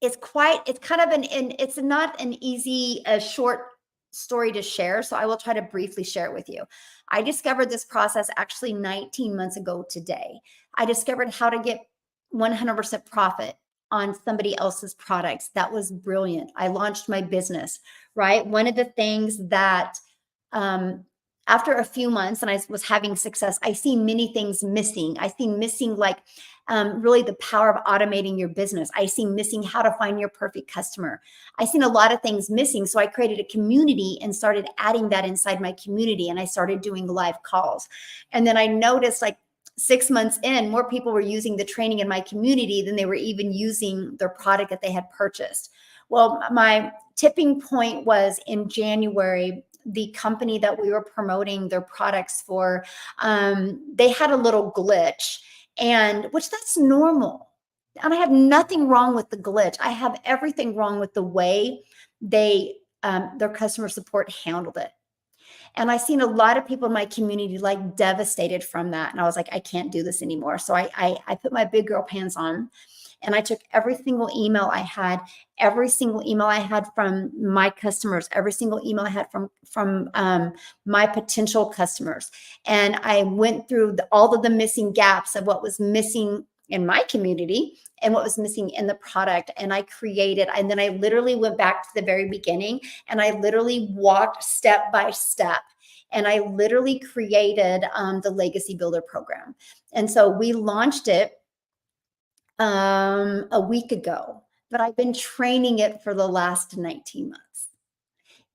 it's kind of it's not an easy, short story to share. So I will try to briefly share it with you. I discovered this process actually 19 months ago today. I discovered how to get 100% profit on somebody else's products. That was brilliant. I launched my business, right? One of the things that, after a few months and I was having success, I see many things missing. I see missing like really the power of automating your business. I see missing how to find your perfect customer. I seen a lot of things missing. So I created a community and started adding that inside my community. And I started doing live calls. And then I noticed like 6 months in, more people were using the training in my community than they were even using their product that they had purchased. Well, my tipping point was in January. The company that we were promoting their products for, they had a little glitch, and which that's normal. And I have nothing wrong with the glitch. I have everything wrong with the way they, their customer support handled it. And I seen a lot of people in my community like devastated from that. And I was like, I can't do this anymore. So I put my big girl pants on And I took every single email I had, from my customers, every single email I had from my potential customers. And I went through all of the missing gaps of what was missing in my community and what was missing in the product. And and then I literally went back to the very beginning, and I literally walked step by step. And I literally created the Legacy Builder program. And so we launched it a week ago, but I've been training it for the last 19 months.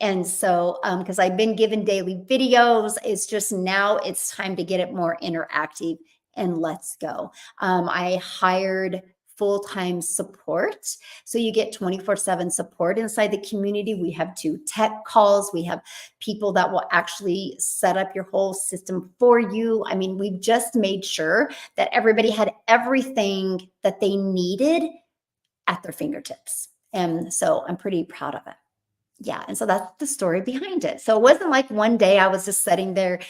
And so, because I've been given daily videos, it's just now it's time to get it more interactive, and let's go. I hired full-time support. So you get 24/7 support inside the community. We have 2 tech calls. We have people that will actually set up your whole system for you. I mean, we've just made sure that everybody had everything that they needed at their fingertips. And so I'm pretty proud of it. Yeah. And so that's the story behind it. So it wasn't like one day I was just sitting there,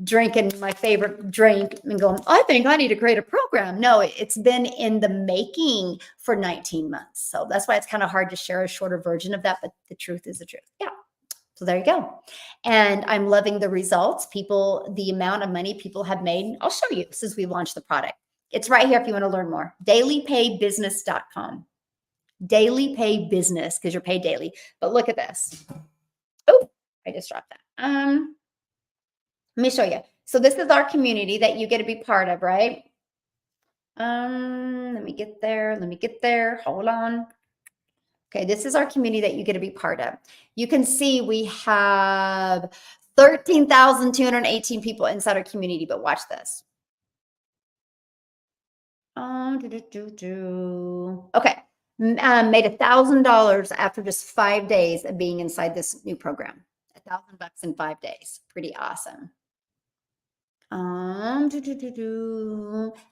drinking my favorite drink and going, I think I need to create a program. No, it's been in the making for 19 months. So that's why it's kind of hard to share a shorter version of that. But the truth is the truth. Yeah. So there you go. And I'm loving the results. The amount of money people have made. I'll show you since we launched the product. It's right here if you want to learn more. dailypaybusiness.com. Daily pay business, because you're paid daily. But look at this. Oh, I just dropped that. Let me show you. So this is our community that you get to be part of, right? Let me get there. Hold on. Okay, this is our community that you get to be part of. You can see we have 13,218 people inside our community, but watch this. Okay. Made $1,000 after just 5 days of being inside this new program. $1,000 in 5 days. Pretty awesome.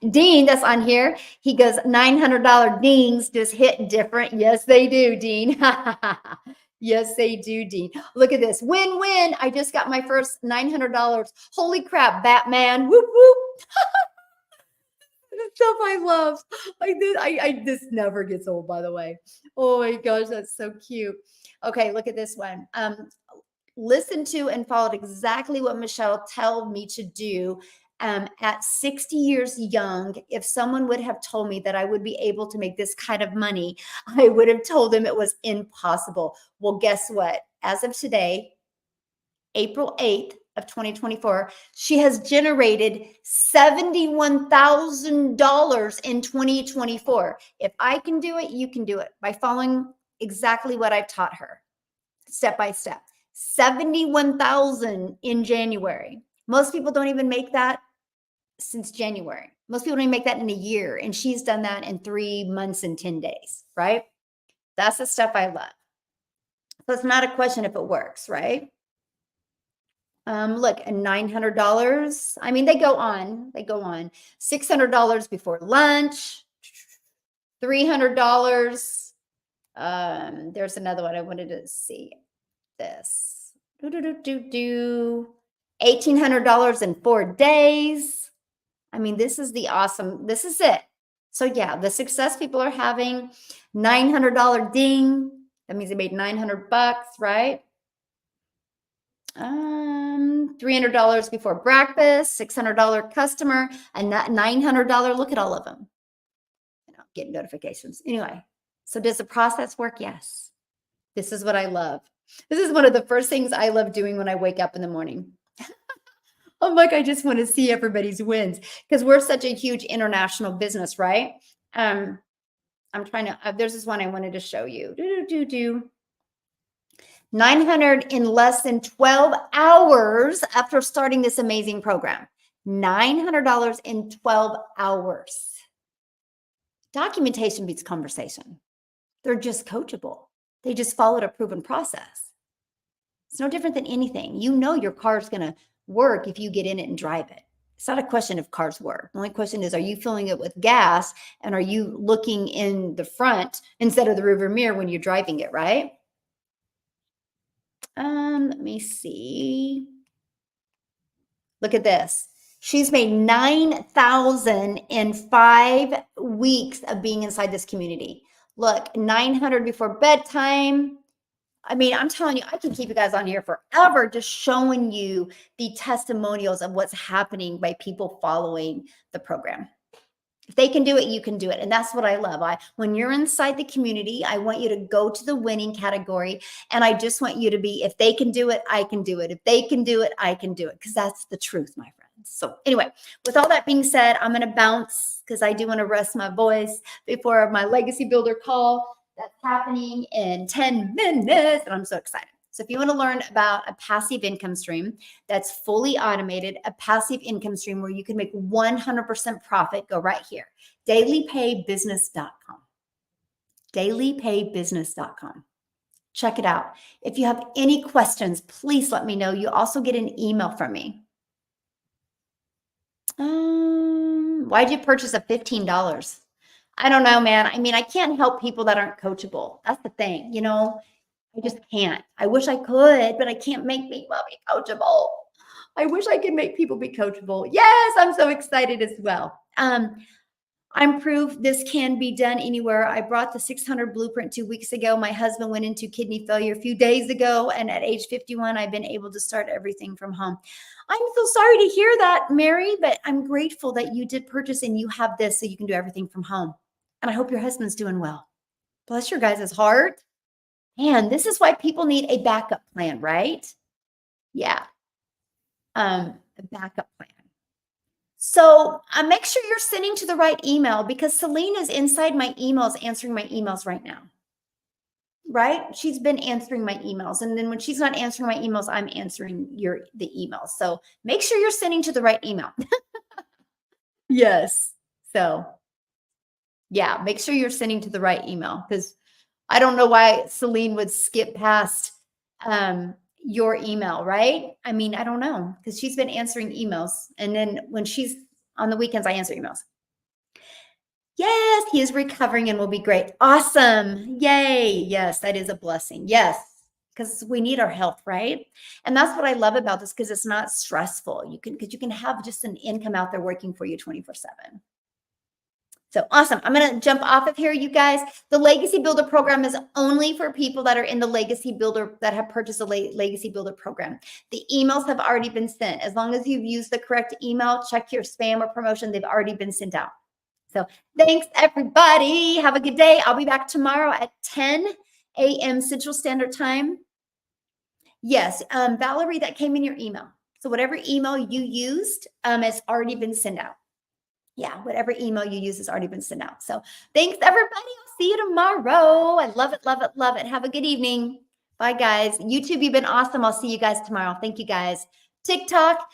Dean, that's on here. He goes, $900 dings just hit different. Yes, they do, Dean. Yes, they do, Dean. Look at this. Win-win. I just got my first $900. Holy crap, Batman. Whoop, whoop. Stuff I love. This never gets old, by the way. Oh my gosh, that's so cute. Okay, look at this one. Listen to and followed exactly what Michelle told me to do. At 60 years young, if someone would have told me that I would be able to make this kind of money, I would have told them it was impossible. Well, guess what? As of today, April 8th of 2024, she has generated $71,000 in 2024. If I can do it, you can do it by following exactly what I've taught her, step by step. 71,000 in January. Most people don't even make that since January. Most people don't even make that in a year, and she's done that in 3 months and 10 days, right? That's the stuff I love. So it's not a question if it works, right? Look, $900. I mean, they go on. $600 before lunch. $300. There's another one I wanted to see. This. $1,800 in 4 days. I mean, this is it. So yeah, the success people are having. $900 ding. That means they made $900, right? $300 before breakfast, $600 customer, and that $900. Look at all of them. Getting notifications. Anyway, so does the process work? Yes. This is what I love. This is one of the first things I love doing when I wake up in the morning. I'm like, I just want to see everybody's wins because we're such a huge international business, right? I'm trying to, there's this one I wanted to show you. 900 in less than 12 hours after starting this amazing program. $900 in 12 hours. Documentation beats conversation. They're just coachable. They just followed a proven process. It's no different than anything. You know your car's going to work if you get in it and drive it. It's not a question if cars work. The only question is, are you filling it with gas and are you looking in the front instead of the rearview mirror when you're driving it, right? Let me see. Look at this. She's made 9,000 in 5 weeks of being inside this community. Look, 900 before bedtime. I mean, I'm telling you, I can keep you guys on here forever just showing you the testimonials of what's happening by people following the program. If they can do it, you can do it. And that's what I love. When you're inside the community, I want you to go to the winning category. And I just want you to be, if they can do it, I can do it. If they can do it, I can do it. Because that's the truth, my friends. So anyway, with all that being said, I'm going to bounce because I do want to rest my voice before my legacy builder call that's happening in 10 minutes. And I'm so excited. So if you want to learn about a passive income stream that's fully automated, a passive income stream where you can make 100% profit, go right here, dailypaybusiness.com. Dailypaybusiness.com. Check it out. If you have any questions, please let me know. You also get an email from me. Why'd you purchase a $15? I don't know, man. I mean, I can't help people that aren't coachable. That's the thing, you know. I just can't. I wish I could, but I can't make people be coachable. I wish I could make people be coachable. Yes, I'm so excited as well. I'm proof this can be done anywhere. I brought the 600 blueprint 2 weeks ago. My husband went into kidney failure a few days ago, and at age 51, I've been able to start everything from home. I'm so sorry to hear that, Mary, but I'm grateful that you did purchase and you have this so you can do everything from home. And I hope your husband's doing well. Bless your guys' heart. And this is why people need a backup plan, right? Yeah. A backup plan. So make sure you're sending to the right email because Celine is inside my emails, answering my emails right now. Right? She's been answering my emails. And then when she's not answering my emails, I'm answering the emails. So make sure you're sending to the right email. Yes. So yeah, make sure you're sending to the right email because I don't know why Celine would skip past your email, right? I mean, I don't know because she's been answering emails. And then when she's on the weekends, I answer emails. Yes, he is recovering and will be great. Awesome. Yay. Yes, that is a blessing. Yes, because we need our health, right? And that's what I love about this because it's not stressful. Because you can have just an income out there working for you 24/7. So awesome. I'm going to jump off of here, you guys. The Legacy Builder program is only for people that are in the Legacy Builder that have purchased a Legacy Builder program. The emails have already been sent. As long as you've used the correct email, check your spam or promotion. They've already been sent out. So thanks, everybody. Have a good day. I'll be back tomorrow at 10 a.m. Central Standard Time. Yes, Valerie, that came in your email. So whatever email you used has already been sent out. Yeah, whatever email you use has already been sent out. So thanks, everybody. I'll see you tomorrow. I love it, love it, love it. Have a good evening. Bye, guys. YouTube, you've been awesome. I'll see you guys tomorrow. Thank you, guys. TikTok,